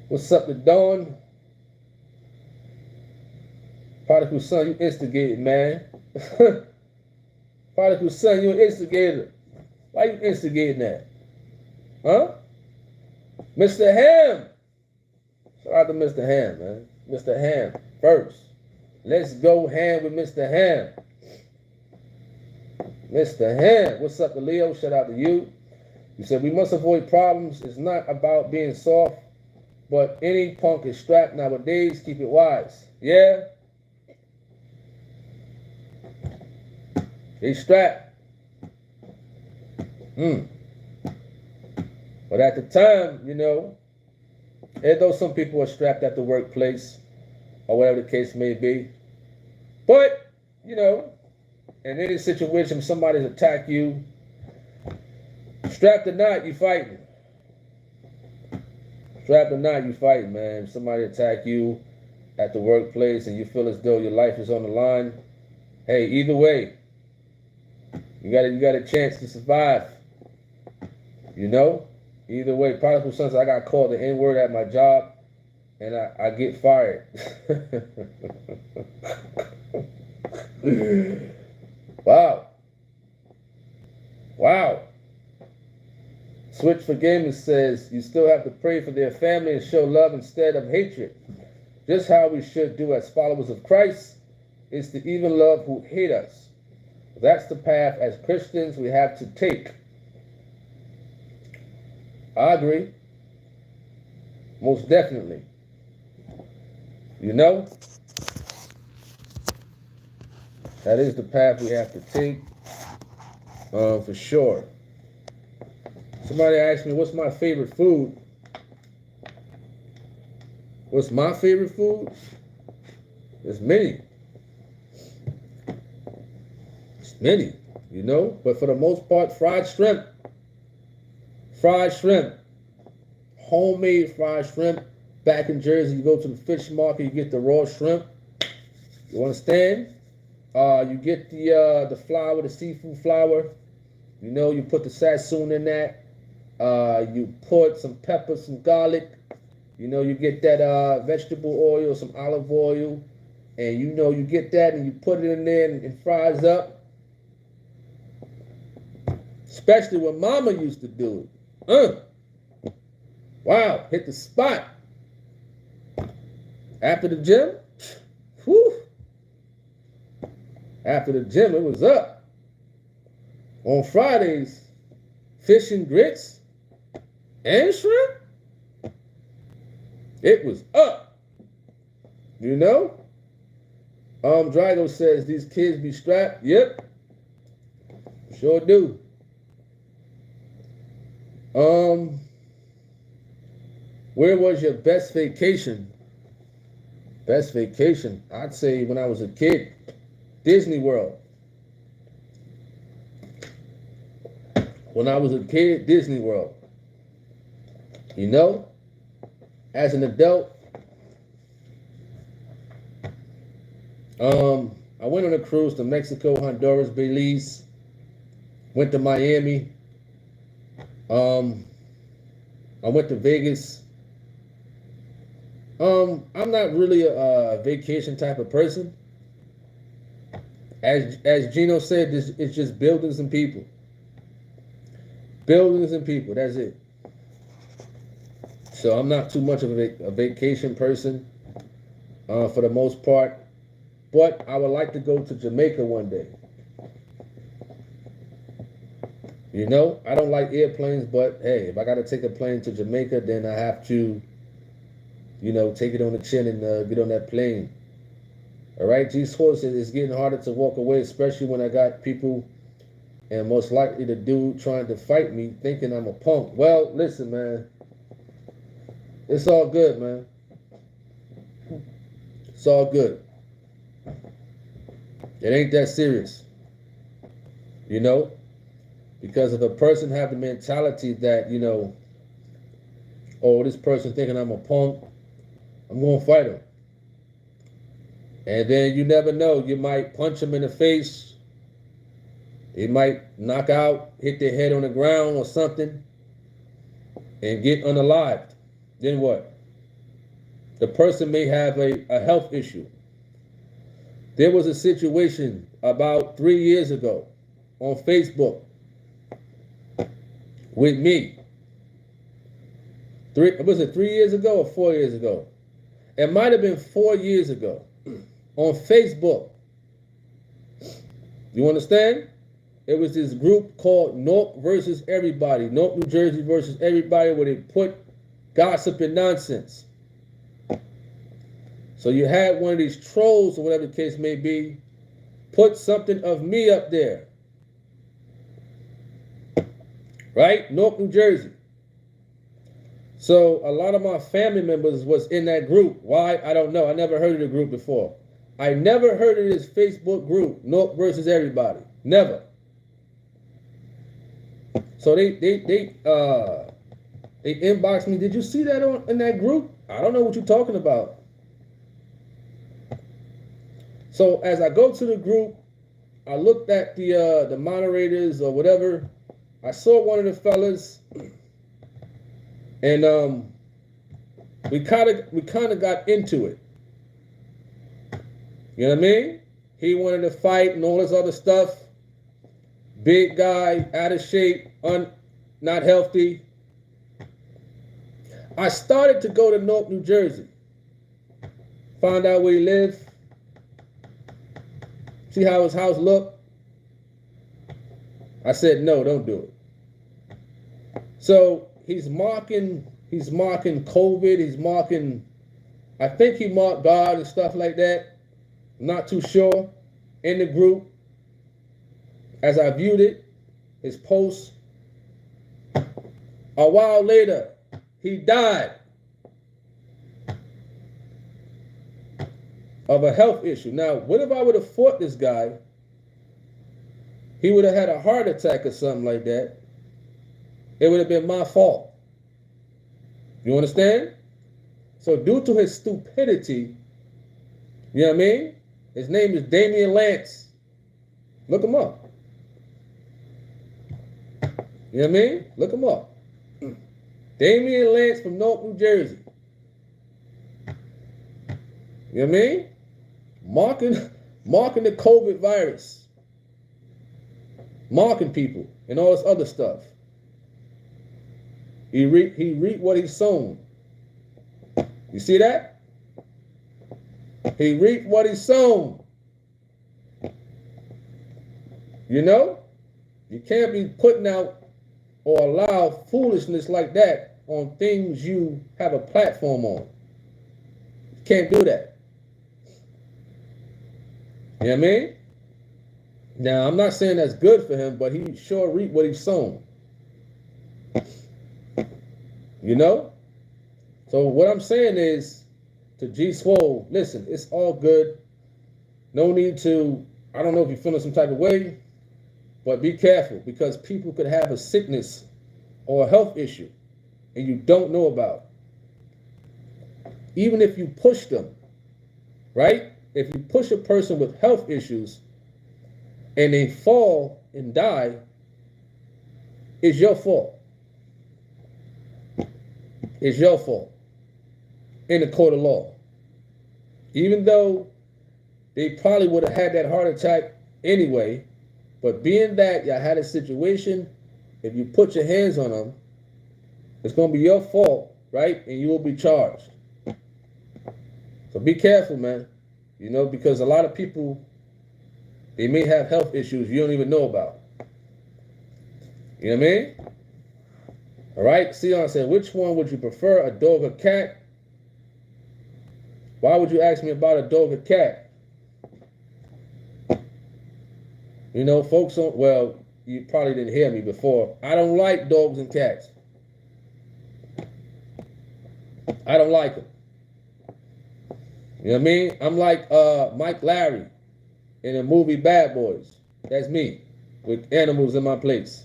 What's up to Dawn? Prodigal son, you instigated, man. Prodigal son, you an instigator. Why you instigating that? Huh? Mr. Ham. Shout out to Mr. Ham, man. Mr. Ham first. Let's go ham with Mr. Ham. Mr. Ham. What's up to Leo? Shout out to you. You said we must avoid problems. It's not about being soft, but any punk is strapped nowadays. Keep it wise. Yeah? They strapped. But at the time, you know, though some people are strapped at the workplace or whatever the case may be. But, you know, in any situation, if somebody's attack you, strapped or not, you fighting. Strapped or not, you fighting, man. If somebody attack you, at the workplace and you feel as though your life is on the line, hey, either way, you got a chance to survive. You know? Either way, prodigal sons, I got called the N-word at my job and I get fired. Wow. Wow. Switch for Gamers says you still have to pray for their family and show love instead of hatred. Just how we should do as followers of Christ is to even love who hate us. That's the path as Christians we have to take. I agree. Most definitely. You know? That is the path we have to take. For sure. Somebody asked me, what's my favorite food? What's my favorite food? There's many. It's many, you know? But for the most part, fried shrimp. Fried shrimp. Homemade fried shrimp. Back in Jersey, you go to the fish market, you get the raw shrimp. You understand? You get the flour, the seafood flour. You know, you put the sassoon in that. You put some pepper, some garlic. You know, you get that vegetable oil, some olive oil. And you know, you get that and you put it in there and it fries up. Especially when Mama used to do it. Wow, hit the spot. After the gym, whew. After the gym, it was up. On Fridays, fish and grits and shrimp, it was up. You know? Drago says these kids be strapped. Yep. Sure do. Where was your best vacation? Best vacation? I'd say when I was a kid, Disney World. When I was a kid, Disney World. You know? As an adult, I went on a cruise to Mexico, Honduras, Belize. Went to Miami. I went to Vegas. I'm not really a vacation type of person. As Gino said, it's just buildings and people. Buildings and people, that's it. So I'm not too much of a vacation person for the most part. But I would like to go to Jamaica one day. You know, I don't like airplanes, but hey, if I got to take a plane to Jamaica, then I have to, you know, take it on the chin and get on that plane. All right, G-Sports, it's getting harder to walk away, especially when I got people, and most likely the dude trying to fight me, thinking I'm a punk. Well, listen, man. It's all good, man. It's all good. It ain't that serious. You know? Because if a person have the mentality that, you know, oh, this person thinking I'm a punk, I'm going to fight him. And then you never know. You might punch him in the face. He might knock out, hit their head on the ground or something, and get unalived. Then what? The person may have a health issue. There was a situation about 3 years ago on Facebook with me. Was it 3 years ago or 4 years ago? It might have been 4 years ago on Facebook. You understand? It was this group called North versus Everybody, North New Jersey versus Everybody, where they put gossip and nonsense. So you had one of these trolls or whatever the case may be, put something of me up there. Right? North New Jersey. So a lot of my family members was in that group. Why? I don't know. I never heard of the group before. I never heard of this Facebook group, North versus Everybody. Never. So they inboxed me. Did you see that in that group? I don't know what you're talking about. So as I go to the group, I looked at the moderators or whatever. I saw one of the fellas, and we kind of got into it. You know what I mean? He wanted to fight and all this other stuff. Big guy, out of shape, not healthy. I started to go to Newark, New Jersey. Find out where he lived. See how his house looked. I said, no, don't do it. So he's marking COVID. He's marking, I think he marked God and stuff like that. I'm not too sure. In the group, as I viewed it, his post. A while later, he died of a health issue. Now, what if I would have fought this guy? He would have had a heart attack or something like that. It would have been my fault. You understand? So due to his stupidity, you know what I mean? His name is Damian Lance. Look him up. You know what I mean? Look him up. Damian Lance from Newark, New Jersey. You know what I mean? Marking the COVID virus. Marking people and all this other stuff. He reaped what he sown. You see that? He reaped what he sown. You know? You can't be putting out or allow foolishness like that on things you have a platform on. You can't do that. You know what I mean? Now, I'm not saying that's good for him, but he sure reaped what he sown. You know? So what I'm saying is to G Swole, listen, it's all good. No need to, I don't know if you're feeling some type of way, but be careful because people could have a sickness or a health issue and you don't know about. Even if you push them, right? If you push a person with health issues and they fall and die, it's your fault. It's your fault in the court of law. Even though they probably would have had that heart attack anyway, but being that y'all had a situation, if you put your hands on them, it's going to be your fault, right? And you will be charged. So be careful, man. You know, because a lot of people, they may have health issues you don't even know about. You know what I mean? All right, Sion said, which one would you prefer, a dog or cat? Why would you ask me about a dog or cat? You know, folks don't, well, you probably didn't hear me before. I don't like dogs and cats. I don't like them. You know what I mean? I'm like Mike Larry in the movie Bad Boys. That's me, with animals in my place.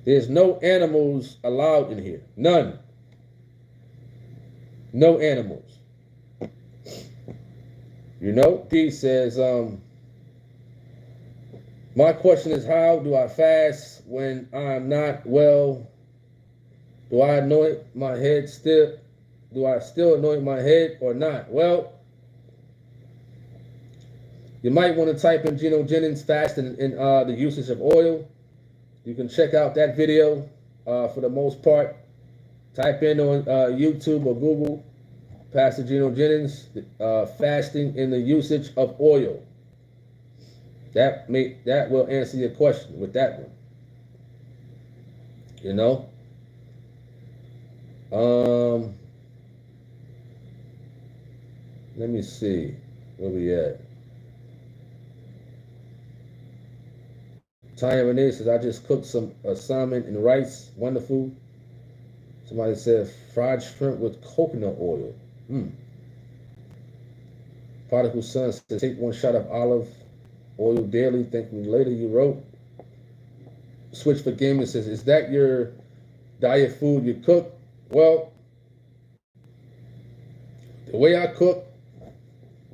There's no animals allowed in here. None. No animals. You know, D says, my question is, how do I fast when I'm not well? Do I anoint my head still? Do I still anoint my head or not? Well, you might want to type in Geno Jennings fasting and the usage of oil. You can check out that video for the most part. Type in on YouTube or Google, Pastor Geno Jennings, fasting and the usage of oil. That will answer your question with that one. You know? Let me see where we at. Tanya Renee says, I just cooked some salmon and rice. Wonderful. Somebody said fried shrimp with coconut oil. Prodigal Son says, take one shot of olive oil daily. Thank me later, you wrote. Switch for Gaming says, is that your diet food you cook? Well, the way I cook,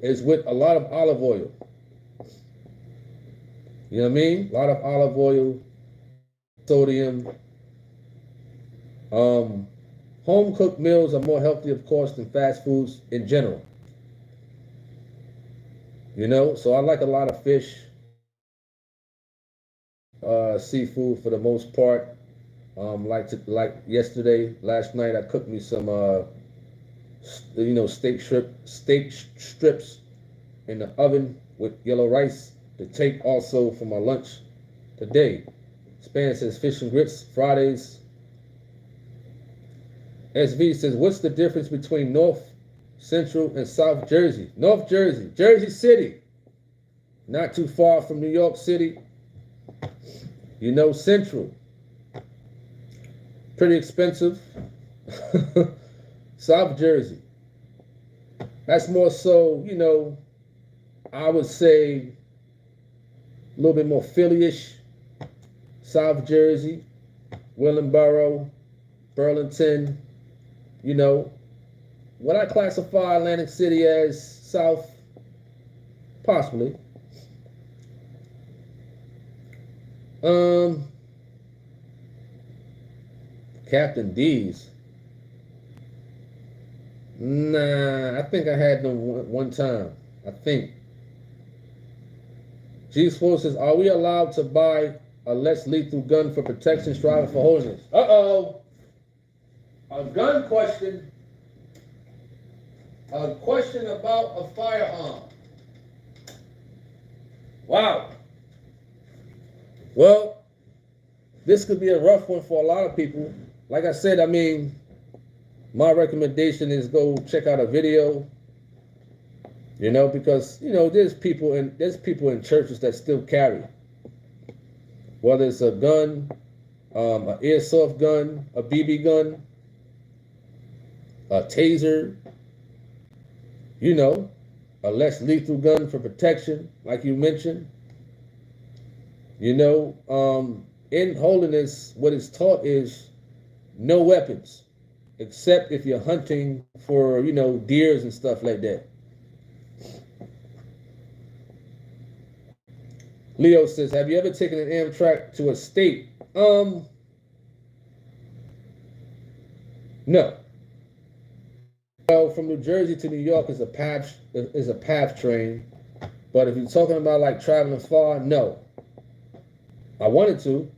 is with a lot of olive oil. You know what I mean? A lot of olive oil, sodium. Home cooked meals are more healthy, of course, than fast foods in general. You know, so I like a lot of fish, seafood for the most part. Like yesterday, last night, I cooked me some, steak strips in the oven with yellow rice to take also for my lunch today. Span says fish and grits Fridays. SV says, what's the difference between North, Central, and South Jersey? North Jersey, Jersey City, not too far from New York City. You know, Central, pretty expensive. South Jersey, that's more so, you know, I would say a little bit more Philly-ish. South Jersey, Willingboro, Burlington, you know. Would I classify Atlantic City as South? Possibly. Captain D's. Nah, I think I had them one time. I think. G4 says, are we allowed to buy a less lethal gun for protection, striving for holiness? Uh-oh. A gun question. A question about a firearm. Wow. Well, this could be a rough one for a lot of people. Like I said, I mean, my recommendation is go check out a video. You know, because, you know, there's people in churches that still carry. Whether it's a gun, an airsoft gun, a BB gun, a taser, you know, a less lethal gun for protection, like you mentioned. You know, in holiness, what is taught is no weapons, except if you're hunting for, you know, deers and stuff like that. Leo says, have you ever taken an Amtrak to a state? No. Well, from New Jersey to New York is a path train. But if you're talking about like traveling far, no. I wanted to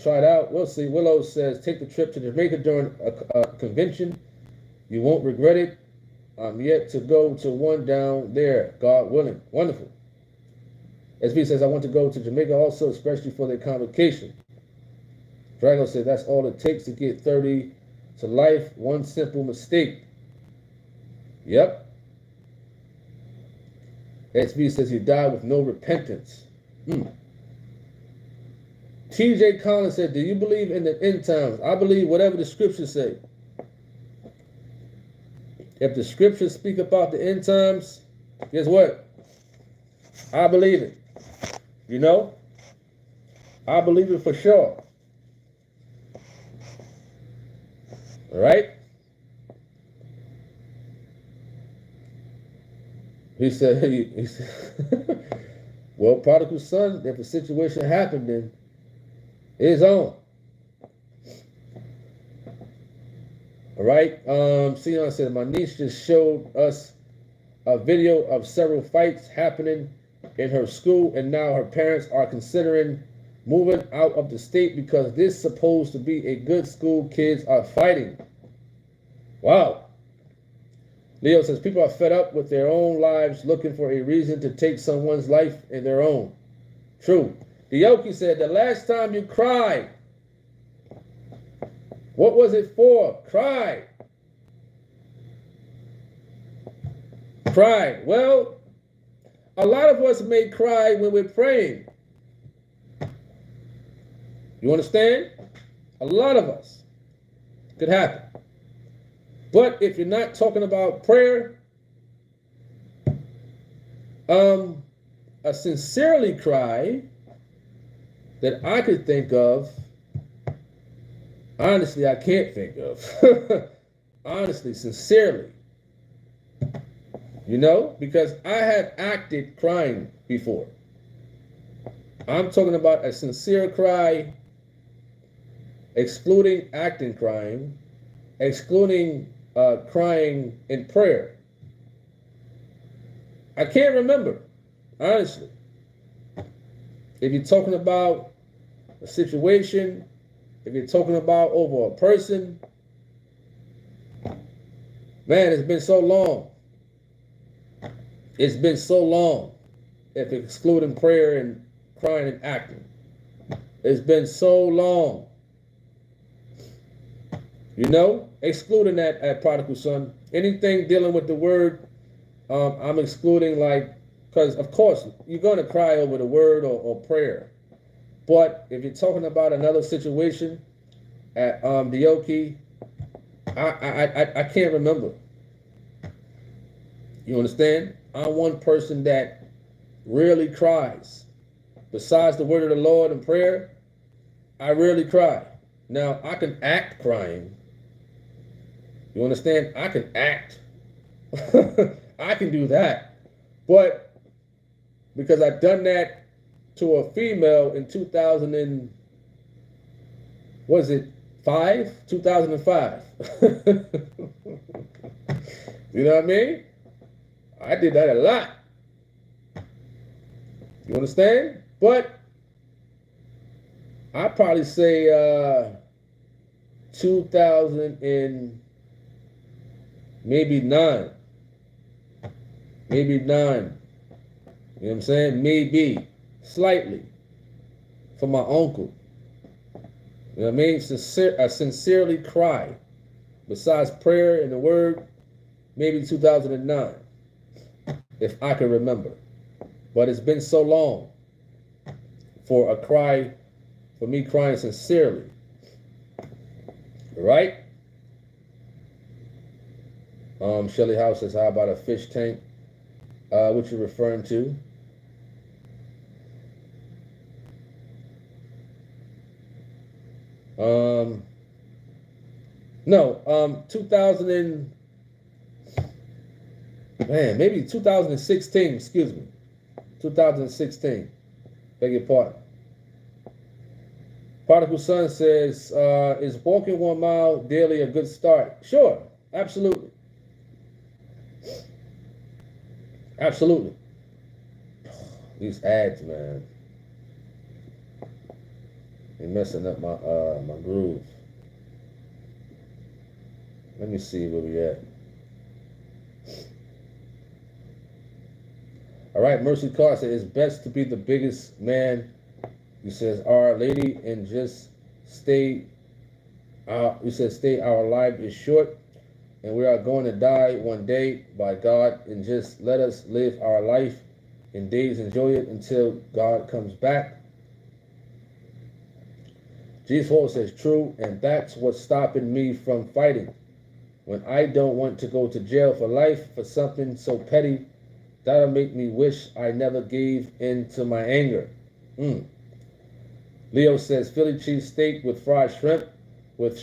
try it out. We'll see. Willow says, take the trip to Jamaica during a convention. You won't regret it. I'm yet to go to one down there, God willing. Wonderful. SV says, I want to go to Jamaica also, especially for their convocation. Drago says, that's all it takes to get 30 to life. One simple mistake. Yep. SV says, he died with no repentance. TJ Collins said, do you believe in the end times? I believe whatever the scriptures say. If the scriptures speak about the end times, guess what? I believe it. You know? I believe it for sure. All right? He said, well, prodigal son, if a situation happened, then it's on. All right? Sion said, my niece just showed us a video of several fights happening in her school, and now her parents are considering moving out of the state because this is supposed to be a good school. Kids are fighting. Wow. Leo says, people are fed up with their own lives, looking for a reason to take someone's life in their own. True. Dioki said, the last time you cried, what was it for? Cried. Cried. Well, a lot of us may cry when we're praying. You understand? A lot of us. Could happen. But if you're not talking about prayer, a sincerely cry that I could think of, honestly, I can't think of. Honestly, sincerely. You know, because I had acted crying before. I'm talking about a sincere cry, excluding acting crying, excluding crying in prayer. I can't remember, honestly. If you're talking about a situation, if you're talking about over a person, man, it's been so long. It's been so long, if excluding prayer and crying and acting. It's been so long. You know, excluding that at prodigal son. Anything dealing with the word, I'm excluding, like, because of course you're going to cry over the word or prayer. But if you're talking about another situation at the Yoki, I can't remember. You understand? I'm one person that rarely cries. Besides the word of the Lord and prayer, I rarely cry. Now, I can act crying. You understand? I can act. I can do that. But because I've done that to a female in 2000 and, was it 2005. You know what I mean? I did that a lot. You understand? But I probably say 2000 and maybe 9. Maybe 9. You know what I'm saying? Maybe. Slightly. For my uncle. You know what I mean? I sincerely cry. Besides prayer and the word, maybe 2009. If I can remember. But it's been so long for me crying sincerely. Right? Shelly House says, how about a fish tank? What you're referring to? No, 2000 and, maybe 2016, excuse me. 2016. Beg your pardon. Prodigal Son says, is walking 1 mile daily a good start? Sure, absolutely. Absolutely. These ads, man. They're messing up my my groove. Let me see where we at. All right, Mercy Carr said, it's best to be the biggest man. He says, Our Lady, and just stay. He says, stay, our life is short, and we are going to die one day by God, and just let us live our life in days, enjoy it until God comes back. Jesus Paul says, true, and that's what's stopping me from fighting. When I don't want to go to jail for life for something so petty, that'll make me wish I never gave in to my anger. Leo says, Philly cheese steak with fried shrimp with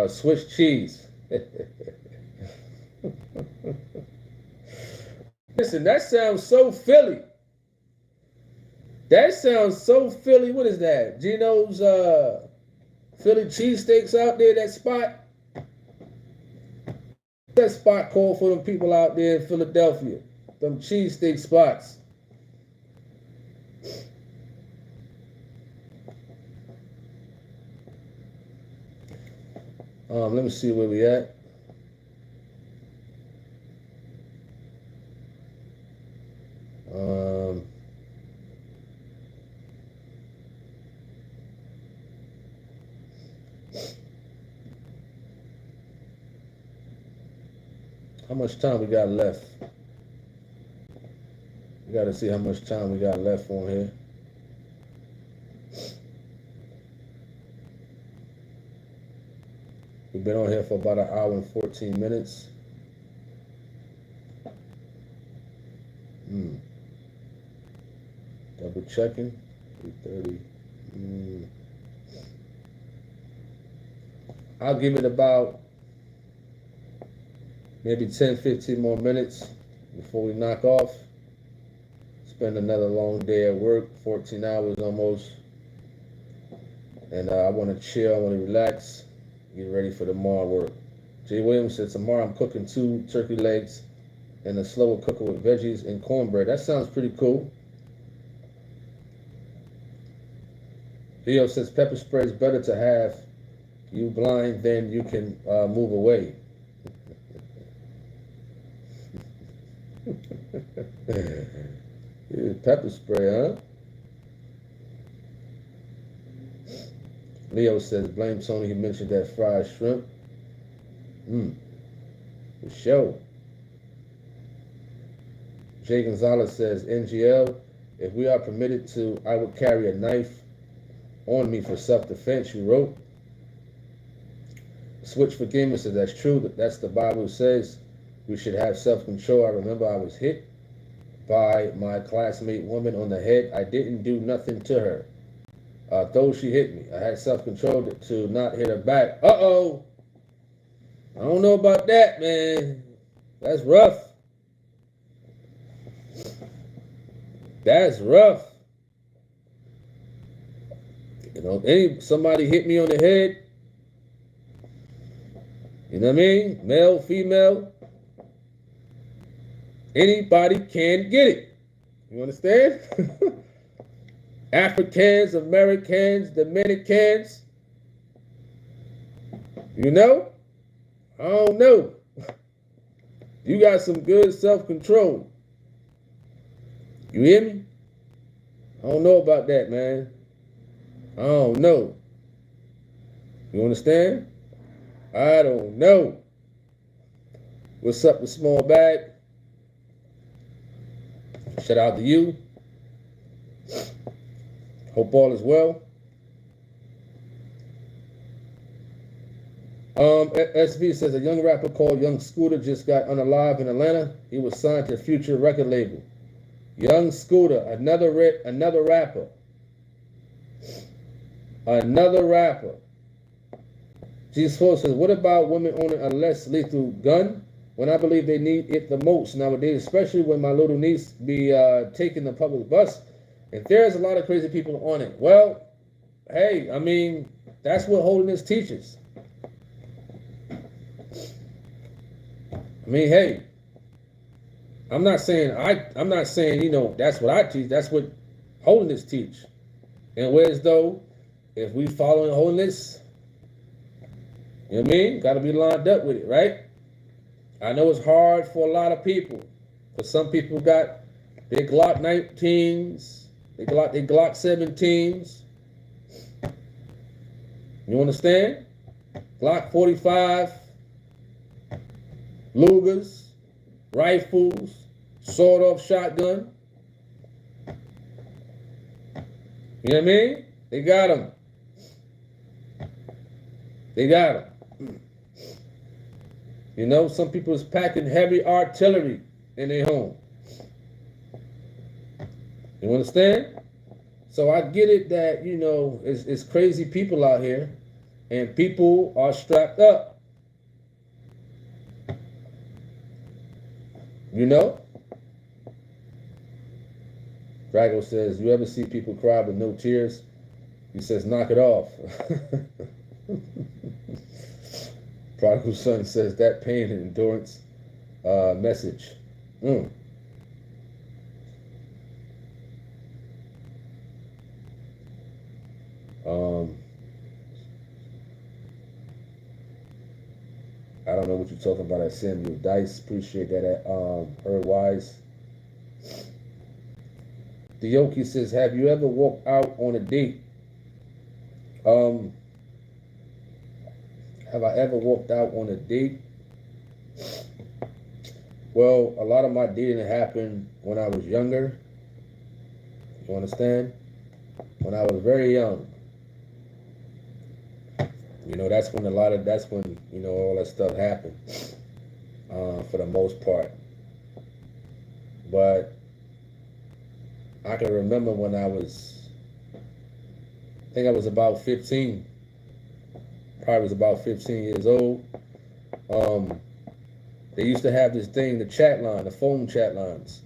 Swiss cheese. Listen, that sounds so Philly. That sounds so Philly. What is that? Gino's Philly cheesesteaks out there, that spot? That spot called for them people out there in Philadelphia. Them cheesesteak spots. Let me see where we at. How much time we got left? We got to see how much time we got left on here. We've been on here for about 1 hour and 14 minutes. Double checking. 3:30. I'll give it about maybe 10, 15 more minutes. before we knock off. Spend another long day at work, 14 hours almost. And I want to chill, I want to relax, get ready for tomorrow work. Jay Williams said, tomorrow I'm cooking 2 turkey legs and a slower cooker with veggies and cornbread. That sounds pretty cool. Leo says, pepper spray is better to have you blind than you can move away. Pepper spray, huh? Leo says, blame Tony, he mentioned that fried shrimp. For sure. Jay Gonzalez says, NGL, if we are permitted to, I would carry a knife on me for self-defense, you wrote. Switch for Gamer says, that's true. That's the Bible says we should have self-control. I remember I was hit by my classmate woman on the head. I didn't do nothing to her. Though she hit me, I had self-control to not hit her back. Uh-oh. I don't know about that, man. That's rough. That's rough. You know, somebody hit me on the head. You know what I mean? Male, female. Anybody can get it. You understand? Africans, Americans, Dominicans. You know? I don't know. You got some good self-control. You hear me? I don't know about that, man. I don't know. You understand? I don't know. What's up with Small Bag? Shout out to you. Hope all is well. SV says a young rapper called Young Scooter just got unalive in Atlanta. He was signed to a Future record label. Young Scooter, another rapper. Another rapper. G4 says, what about women owning a less lethal gun when I believe they need it the most nowadays, especially when my little niece be taking the public bus and there's a lot of crazy people on it. Well, hey, I mean, that's what holiness teaches. I mean, hey, I'm not saying, you know, that's what I teach. That's what holiness teach. And whereas though, if we following holiness, you know what I mean? Got to be lined up with it, right? I know it's hard for a lot of people. Because some people got their Glock 19s, they Glock 17s. You understand? Glock 45, Lugers, rifles, sawed-off shotgun. You know what I mean? They got them. They got them. You know, some people is packing heavy artillery in their home. You understand? So I get it that, you know, it's crazy people out here and people are strapped up. You know? Drago says, you ever see people cry with no tears? He says, knock it off. Prodigal Son says, that pain and endurance message. I don't know what you're talking about at Samuel Dice. Appreciate that at Herb Wise. The Yoki says, have you ever walked out on a date? Have I ever walked out on a date? Well, a lot of my dating happened when I was younger. You understand? When I was very young. You know, that's when, you know, all that stuff happened. For the most part. But I can remember when I think I was about 15. Probably was about 15 years old. They used to have this thing, the chat line, the phone chat lines.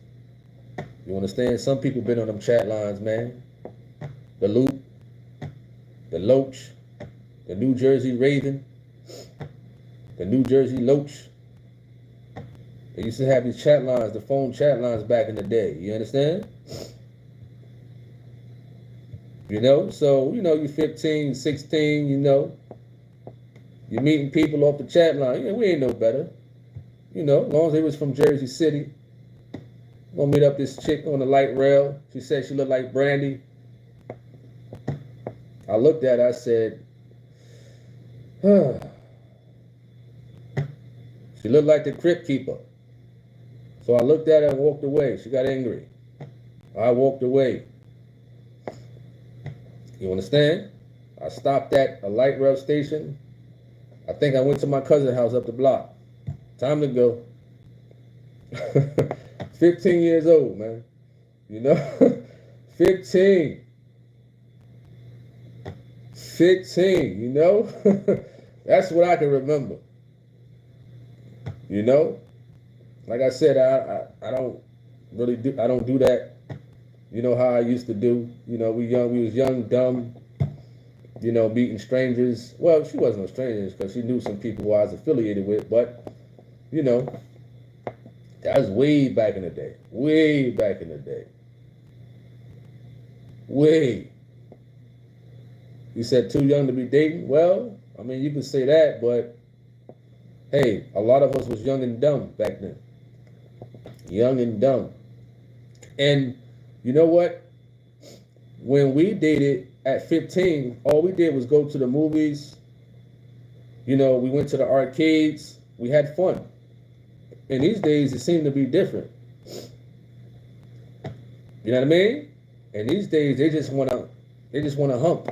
You understand? Some people been on them chat lines, man. The Loop, the Loach, the New Jersey Raven, the New Jersey Loach. They used to have these chat lines, the phone chat lines back in the day. You understand? You know, so, you know, you're 15, 16, you know. You're meeting people off the chat line. Yeah, we ain't no better. You know, as long as they was from Jersey City. Gonna meet up this chick on the light rail. She said she looked like Brandy. I looked at her, I said, huh. She looked like the Crypt Keeper. So I looked at her and walked away. She got angry. I walked away. You understand? I stopped at a light rail station. I think I went to my cousin's house up the block. Time to go. 15 years old, man. You know? 15. 15, you know? That's what I can remember. You know? Like I said, I don't really do, I don't do that. You know how I used to do. You know, we was young, dumb, you know, meeting strangers. Well, she wasn't no strangers because she knew some people who I was affiliated with, but, you know, that was way back in the day. Way back in the day. Way. You said too young to be dating? Well, I mean, you could say that, but hey, a lot of us was young and dumb back then. Young and dumb. And you know what? When we dated at 15, all we did was go to the movies. You know, we went to the arcades. We had fun. And these days, it seemed to be different. You know what I mean? And these days, they just want to hump.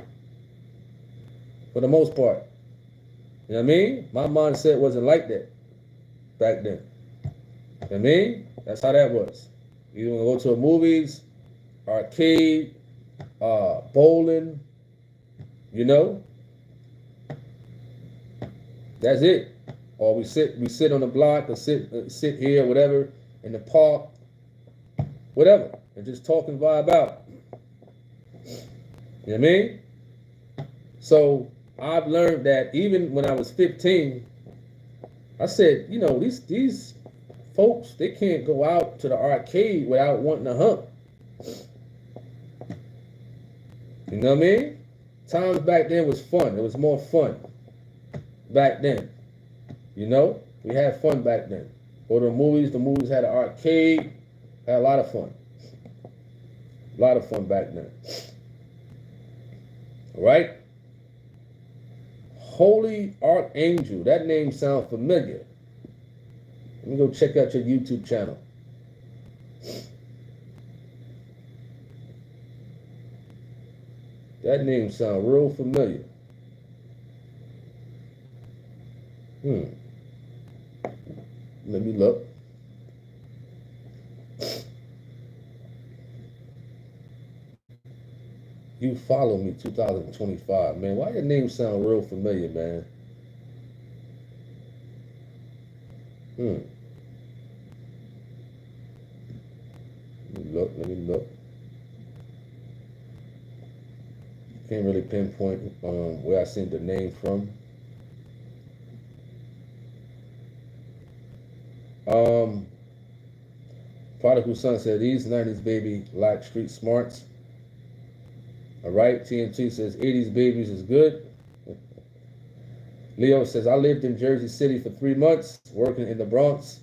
For the most part. You know what I mean? My mindset wasn't like that back then. You know what I mean? That's how that was. You want to go to the movies, arcade, bowling, you know? That's it. Or we sit on the block or sit here, whatever, in the park, whatever, and just talk and vibe out. You know what I mean? So I've learned that even when I was 15, I said, you know, these folks, they can't go out to the arcade without wanting to hump. You know what I mean? Times back then was fun. It was more fun back then. You know? We had fun back then. Go to the movies had an arcade. Had a lot of fun. A lot of fun back then. All right? Holy Archangel. That name sounds familiar. Let me go check out your YouTube channel. That name sounds real familiar. Let me look. You follow me 2025. Man, why your name sound real familiar, man? Let me look. Can't really pinpoint where I seen the name from. Prodigal Son said, these 90s baby lack street smarts. All right. TNT says, 80s babies is good. Leo says, I lived in Jersey City for 3 months, working in the Bronx.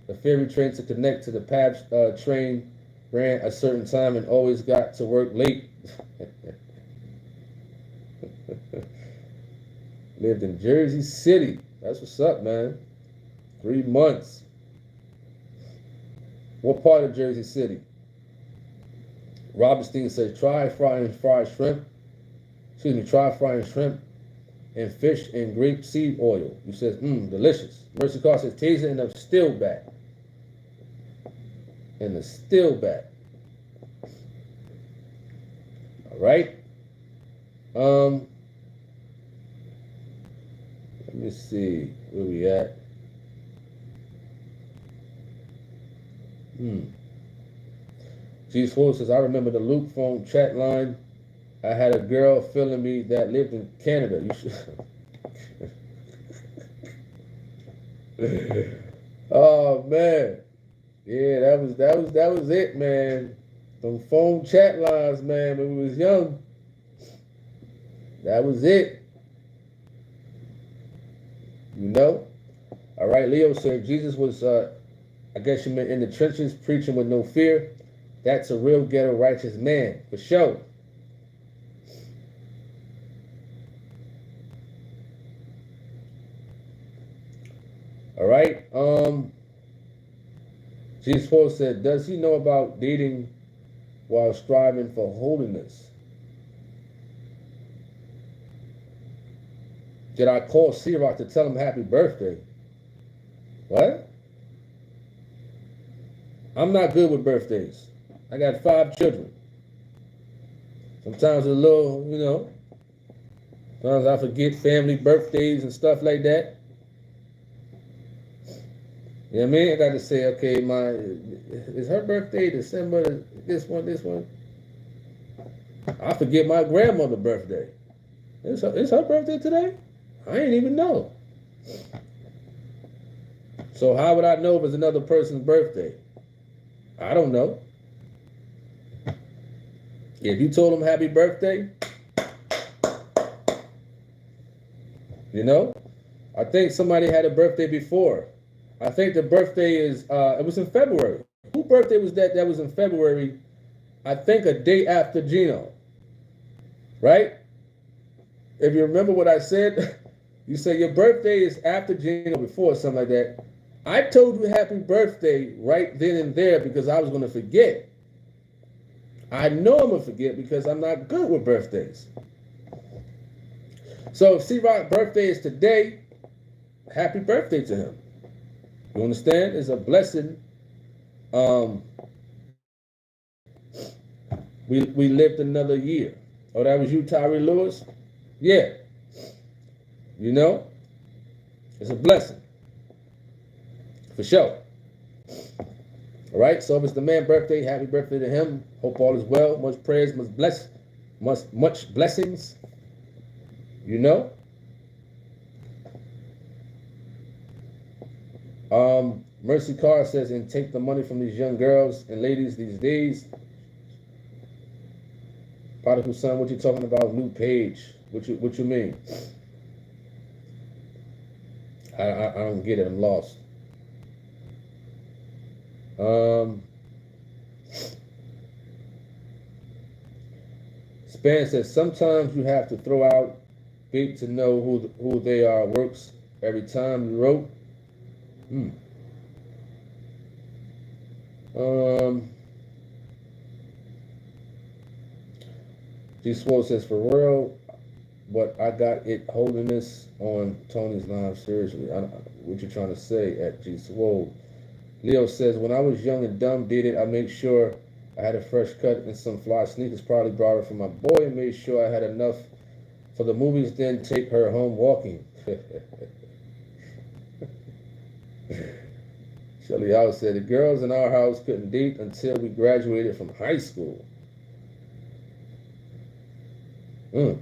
The ferry train to connect to the PAB train ran a certain time and always got to work late. Lived in Jersey City. That's what's up, man. 3 months. What part of Jersey City? Robertstein says, try frying fried shrimp. Excuse me, try frying shrimp and fish and grape seed oil. He says, delicious. Mercy Carr says, taste it in a still bat. In the still bat. All right. Let me see where we at. Jesus Ford says, I remember the Luke phone chat line. I had a girl feeling me that lived in Canada. You should. Oh man. Yeah, that was it, man. Them phone chat lines, man, when we was young. That was it. You know? All right, Leo said Jesus was I guess you meant in the trenches, preaching with no fear. That's a real ghetto righteous man, for sure. All right. Jesus Paul said, does he know about dating while striving for holiness? Did I call C-Rock to tell him happy birthday? What? I'm not good with birthdays. I got 5 children. Sometimes a little, you know, sometimes I forget family birthdays and stuff like that. You know what I mean? I got to say, okay, is her birthday December, this one? I forget my grandmother's birthday. Is her birthday today? I ain't even know. So how would I know if it's another person's birthday? I don't know. If you told them happy birthday, you know, I think somebody had a birthday before. I think the birthday is, it was in February. Whose birthday was that? That was in February. I think a day after Gino. Right? If you remember what I said, you say your birthday is after Gino, before, something like that. I told you happy birthday right then and there because I was going to forget. I know I'm going to forget because I'm not good with birthdays. So if C-Rock's birthday is today, happy birthday to him. You understand? It's a blessing. We lived another year. Oh, that was you, Tyree Lewis? Yeah. You know? It's a blessing. For sure. All right, so if it's the man's birthday, happy birthday to him. Hope all is well. Much prayers, much blessings. You know? Mercy Carr says, and take the money from these young girls and ladies these days. Prodigal son, what you talking about? New page. What you mean? I don't get it. I'm lost. Span says, sometimes you have to throw out bait to know who they are. Works every time you wrote. G Swole says, for real, but I got it holiness on Tony's live. Seriously, what you trying to say at G Swole? Leo says, when I was young and dumb, did it, I made sure I had a fresh cut and some fly sneakers, probably borrowed from my boy, and made sure I had enough for the movies, then take her home walking. Shelly House said, the girls in our house couldn't date until we graduated from high school. What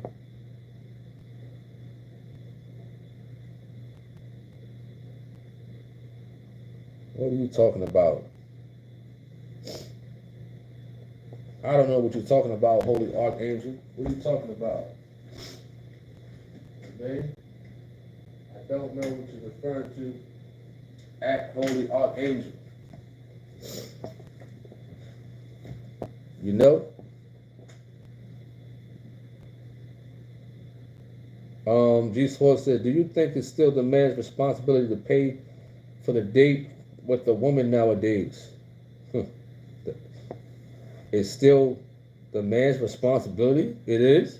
are you talking about? I don't know what you're talking about, Holy Archangel. What are you talking about? Man, I don't know what you're referring to at Holy Archangel. You know? Jesus Horse said, do you think it's still the man's responsibility to pay for the date with the woman nowadays? It's still the man's responsibility? It is?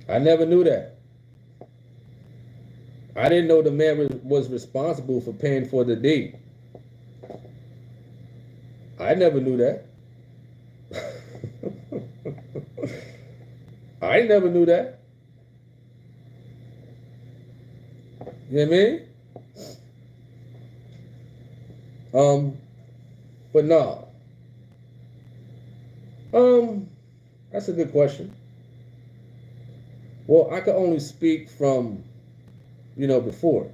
I never knew that. I didn't know the man was responsible for paying for the date. I never knew that. I never knew that. You know what I mean? But no. That's a good question. Well, I could only speak from, before.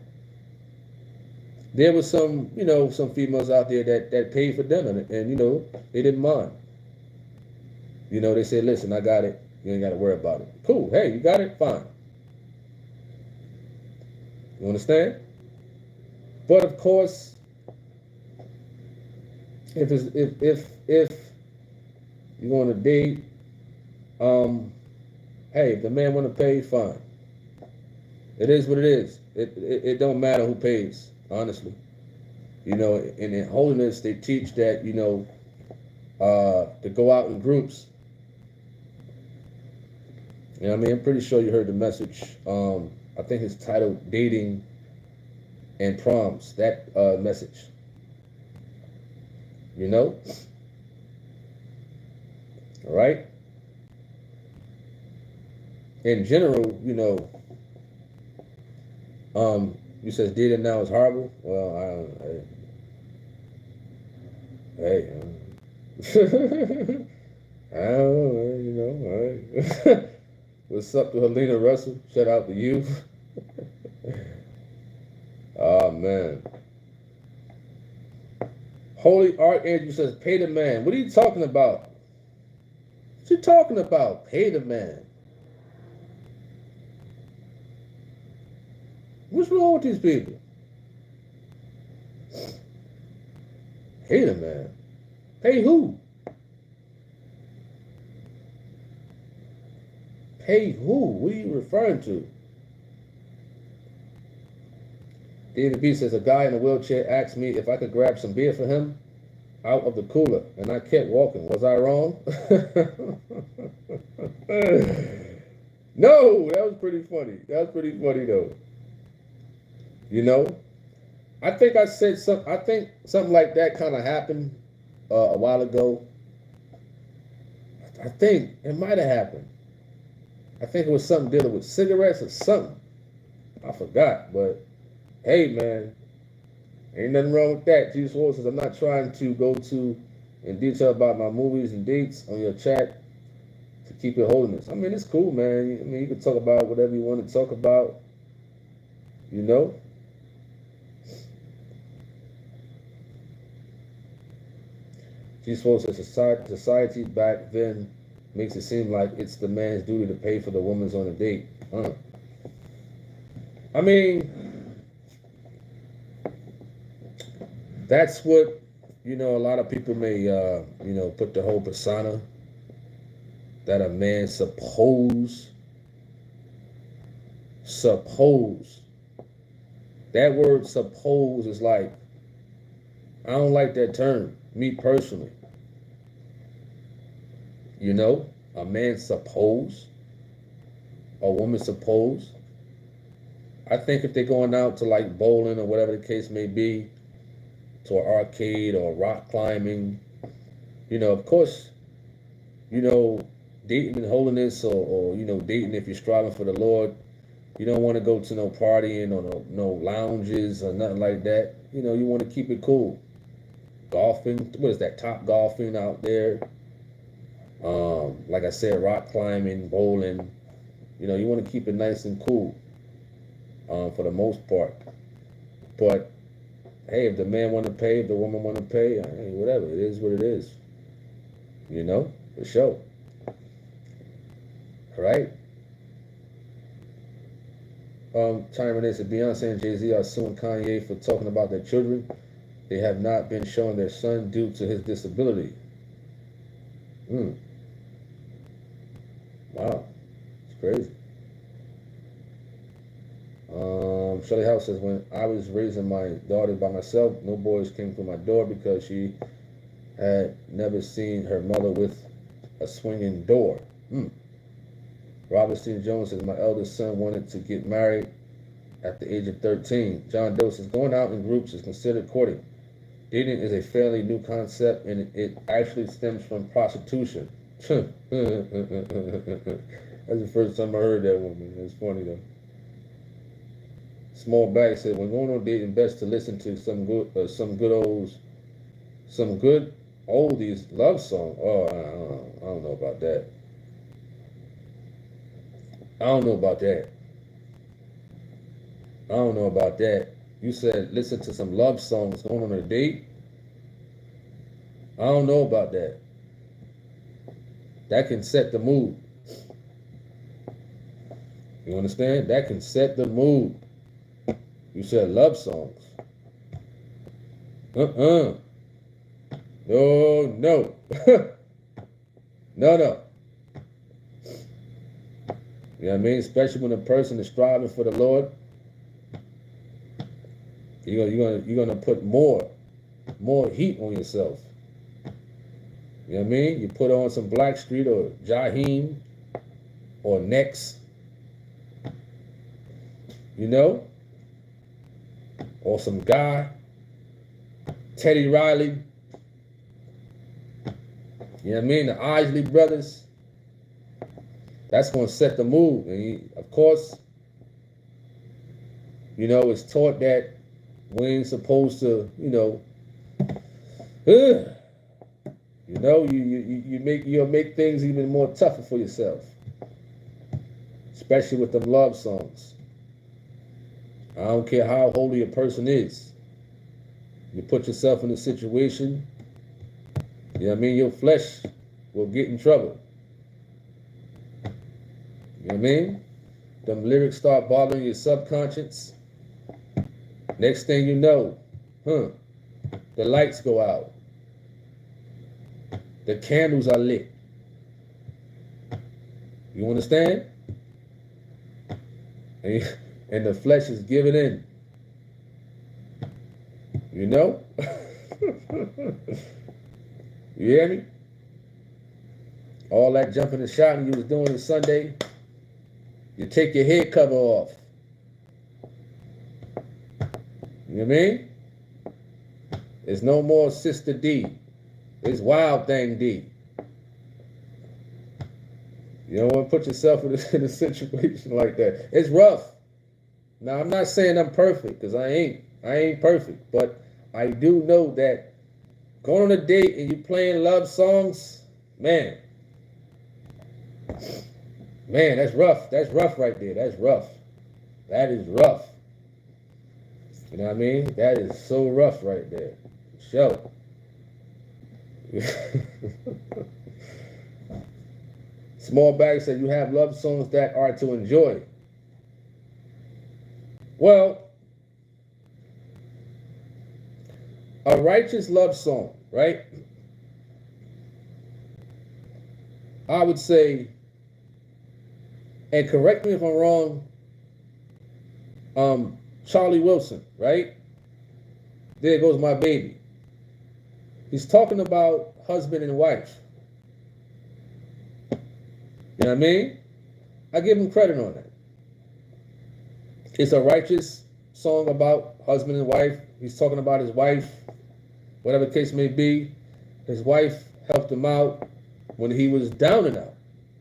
There was some, some females out there that paid for them, and they didn't mind. They said, listen, I got it. You ain't got to worry about it. Cool. Hey, you got it? Fine. You understand? But of course, if you're going to date, hey, if the man want to pay, fine. It is what it is. It don't matter who pays, honestly. And in holiness, they teach that, to go out in groups. You know what I mean? I'm pretty sure you heard the message. I think it's titled Dating and Proms, that message. All right? In general, you says dating now is horrible. Well, hey, I don't know, all right. What's up to Helena Russell? Shout out to you. Oh, man. Holy Archangel says, pay the man. What are you talking about? What you talking about? Pay the man. What's wrong with these people? Pay the man. Pay who? Pay who? What are you referring to? David B says, a guy in a wheelchair asked me if I could grab some beer for him out of the cooler, and I kept walking. Was I wrong? No, that was pretty funny. That was pretty funny, though. I think I said something. I think something like that kind of happened a while ago. I think it might have happened. I think it was something dealing with cigarettes or something. I forgot, but hey, man, ain't nothing wrong with that. Jesus Lord says, I'm not trying to go to in detail about my movies and dates on your chat to keep your holiness. I mean, it's cool, man. I mean, you can talk about whatever you want to talk about, Jesus Lord says, society back then makes it seem like it's the man's duty to pay for the woman's on a date. I mean, that's what, a lot of people may, put the whole persona that a man suppose. That word suppose is like, I don't like that term, me personally. A man suppose, a woman suppose. I think if they're going out to like bowling or whatever the case may be, to an arcade or rock climbing, of course, dating in holiness or dating if you're striving for the Lord, you don't want to go to no partying or no lounges or nothing like that. You want to keep it cool. Golfing, what is that, top golfing out there? Like I said, rock climbing, bowling. You want to keep it nice and cool for the most part. But hey, if the man want to pay, if the woman want to pay, hey, whatever. It is what it is. For sure. All right. China Renee said, Beyonce and Jay-Z are suing Kanye for talking about their children. They have not been showing their son due to his disability. Wow. It's crazy. Shelly House says, when I was raising my daughter by myself, no boys came through my door because she had never seen her mother with a swinging door. Robert Steve Jones says, my eldest son wanted to get married at the age of 13. John Doe says, going out in groups is considered courting. Dating is a fairly new concept, and it actually stems from prostitution. That's the first time I heard that one. It's funny, though. Small bag said, when going on dating, best to listen to some good oldies love song. Oh, I don't know about that. I don't know about that. I don't know about that. You said listen to some love songs going on a date. I don't know about that. That can set the mood. You understand? That can set the mood. You said love songs. No, no. No. You know what I mean? Especially when a person is striving for the Lord, you're gonna put more heat on yourself. You know what I mean? You put on some Blackstreet or Jaheim or Next, you know, or some guy, Teddy Riley. You know what I mean? The Isley Brothers. That's going to set the mood. And of course, you know, it's taught that we ain't supposed to, you'll make things even more tougher for yourself, especially with them love songs. I don't care how holy a person is. You put yourself in a situation, you know what I mean? Your flesh will get in trouble. You know what I mean? Them lyrics start bothering your subconscious. Next thing you know, the lights go out. The candles are lit. You understand? And the flesh is giving in. You know? You hear me? All that jumping and shouting you was doing on Sunday, you take your head cover off. You know what I mean? There's no more Sister D. It's Wild Thing D. You don't want to put yourself in a situation like that. It's rough. Now, I'm not saying I'm perfect, because I ain't perfect. But I do know that going on a date and you playing love songs, man, that's rough. That's rough right there. That's rough. That is rough. You know what I mean? That is so rough right there. Show. Small Bag said you have love songs that are to enjoy. Well, a righteous love song, right? I would say, and correct me if I'm wrong, Charlie Wilson, right? There goes my baby. He's talking about husband and wife. You know what I mean? I give him credit on that. It's a righteous song about husband and wife. He's talking about his wife, whatever the case may be. His wife helped him out when he was down and out.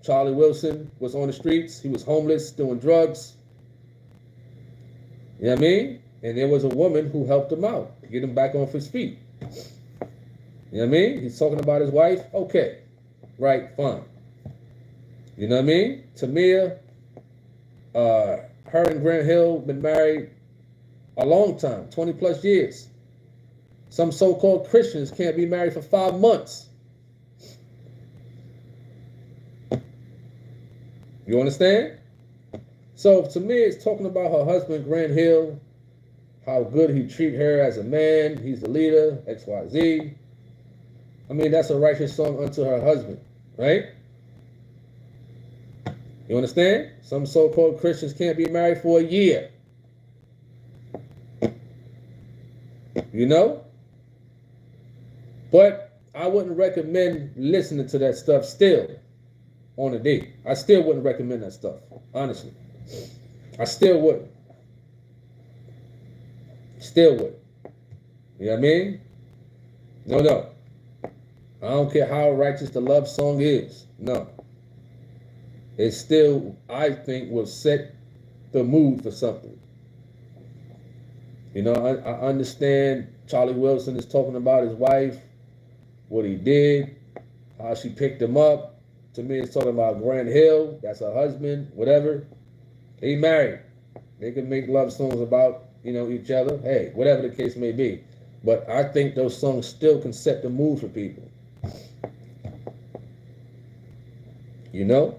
Charlie Wilson was on the streets. He was homeless, doing drugs. You know what I mean? And there was a woman who helped him out, get him back on his feet. You know what I mean? He's talking about his wife. Okay. Right, fine. You know what I mean? Tamia, her and Grant Hill been married a long time, 20 plus years. Some so-called Christians can't be married for 5 months. You understand? So Tamia is talking about her husband, Grant Hill, how good he treat her as a man. He's the leader, XYZ. I mean, that's a righteous song unto her husband, right? You understand? Some so-called Christians can't be married for a year. You know? But I wouldn't recommend listening to that stuff still on a date. I still wouldn't recommend that stuff, honestly. I still wouldn't. Still wouldn't. You know what I mean? No. I don't care how righteous the love song is. No. It still, I think, will set the mood for something. You know, I understand Charlie Wilson is talking about his wife, what he did, how she picked him up. To me, it's talking about Grant Hill. That's her husband, whatever. He married. They can make love songs about, you know, each other. Hey, whatever the case may be. But I think those songs still can set the mood for people. You know?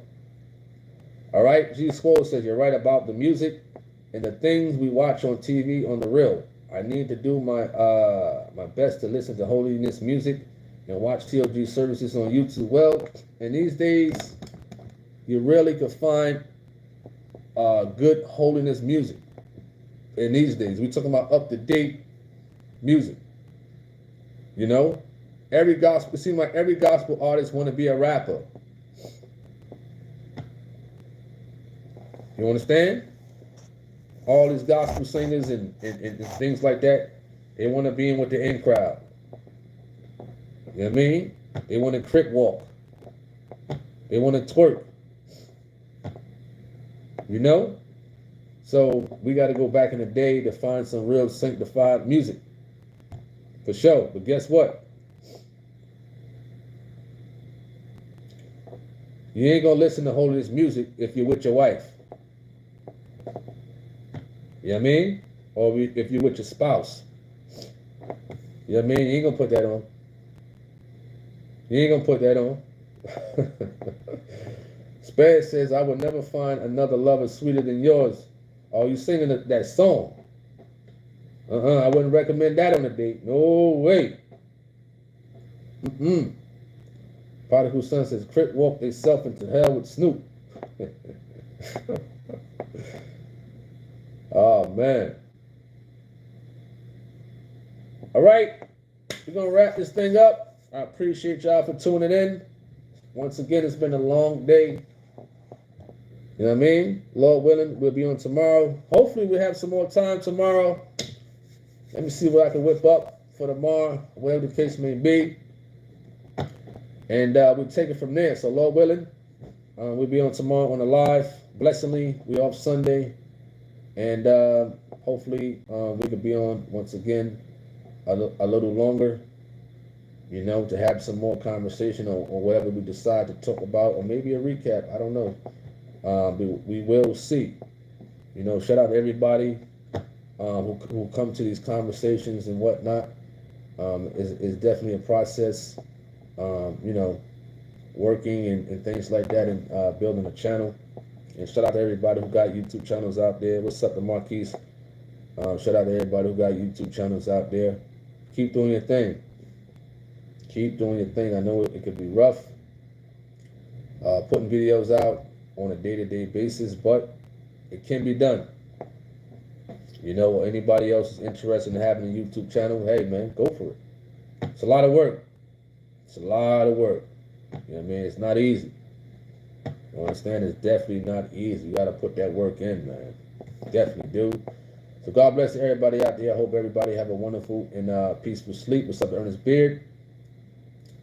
All right? Jesus Quote says, you're right about the music and the things we watch on TV on the real. I need to do my my best to listen to holiness music and watch TLG services on YouTube. Well, in these days, you rarely could find good holiness music. In these days, we're talking about up-to-date music. You know, it seems like every gospel artist want to be a rapper. You understand? All these gospel singers and things like that, they want to be in with the in crowd. You know what I mean? They want to crick walk. They want to twerk. You know? So we got to go back in the day to find some real sanctified music. For sure. But guess what? You ain't going to listen to holiness music if you're with your wife. You know what I mean? Or if you're with your spouse. You know what I mean? You ain't going to put that on. You ain't going to put that on. Spade says, I will never find another lover sweeter than yours. Oh, you singing that song? I wouldn't recommend that on a date. No way. Prodigal son says, Crit walked themselves into hell with Snoop. Oh, man. All right. We're going to wrap this thing up. I appreciate y'all for tuning in. Once again, it's been a long day. You know what I mean? Lord willing, we'll be on tomorrow. Hopefully, we'll have some more time tomorrow. Let me see what I can whip up for tomorrow, whatever the case may be. And we'll take it from there. So, Lord willing, we'll be on tomorrow on the live. Blessingly, we're off Sunday. And hopefully, we could be on once again a little longer, you know, to have some more conversation or whatever we decide to talk about, or maybe a recap. I don't know. We will see. You know, shout out to everybody who come to these conversations and whatnot. Is definitely a process, you know, working and things like that, and building a channel. And shout out to everybody who got YouTube channels out there. What's up to Marquise? Shout out to everybody who got YouTube channels out there. Keep doing your thing. Keep doing your thing. I know it could be rough putting videos out on a day-to-day basis, but it can be done. You know, anybody else is interested in having a YouTube channel, hey, man, go for it. It's a lot of work. It's a lot of work. You know what I mean? It's not easy. You understand? It's definitely not easy. You got to put that work in, man. Definitely do. So God bless everybody out there. I hope everybody have a wonderful and peaceful sleep. What's up, Ernest Beard?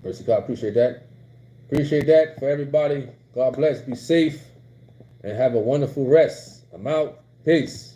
Mercy God, appreciate that. Appreciate that for everybody. God bless. Be safe and have a wonderful rest. I'm out. Peace.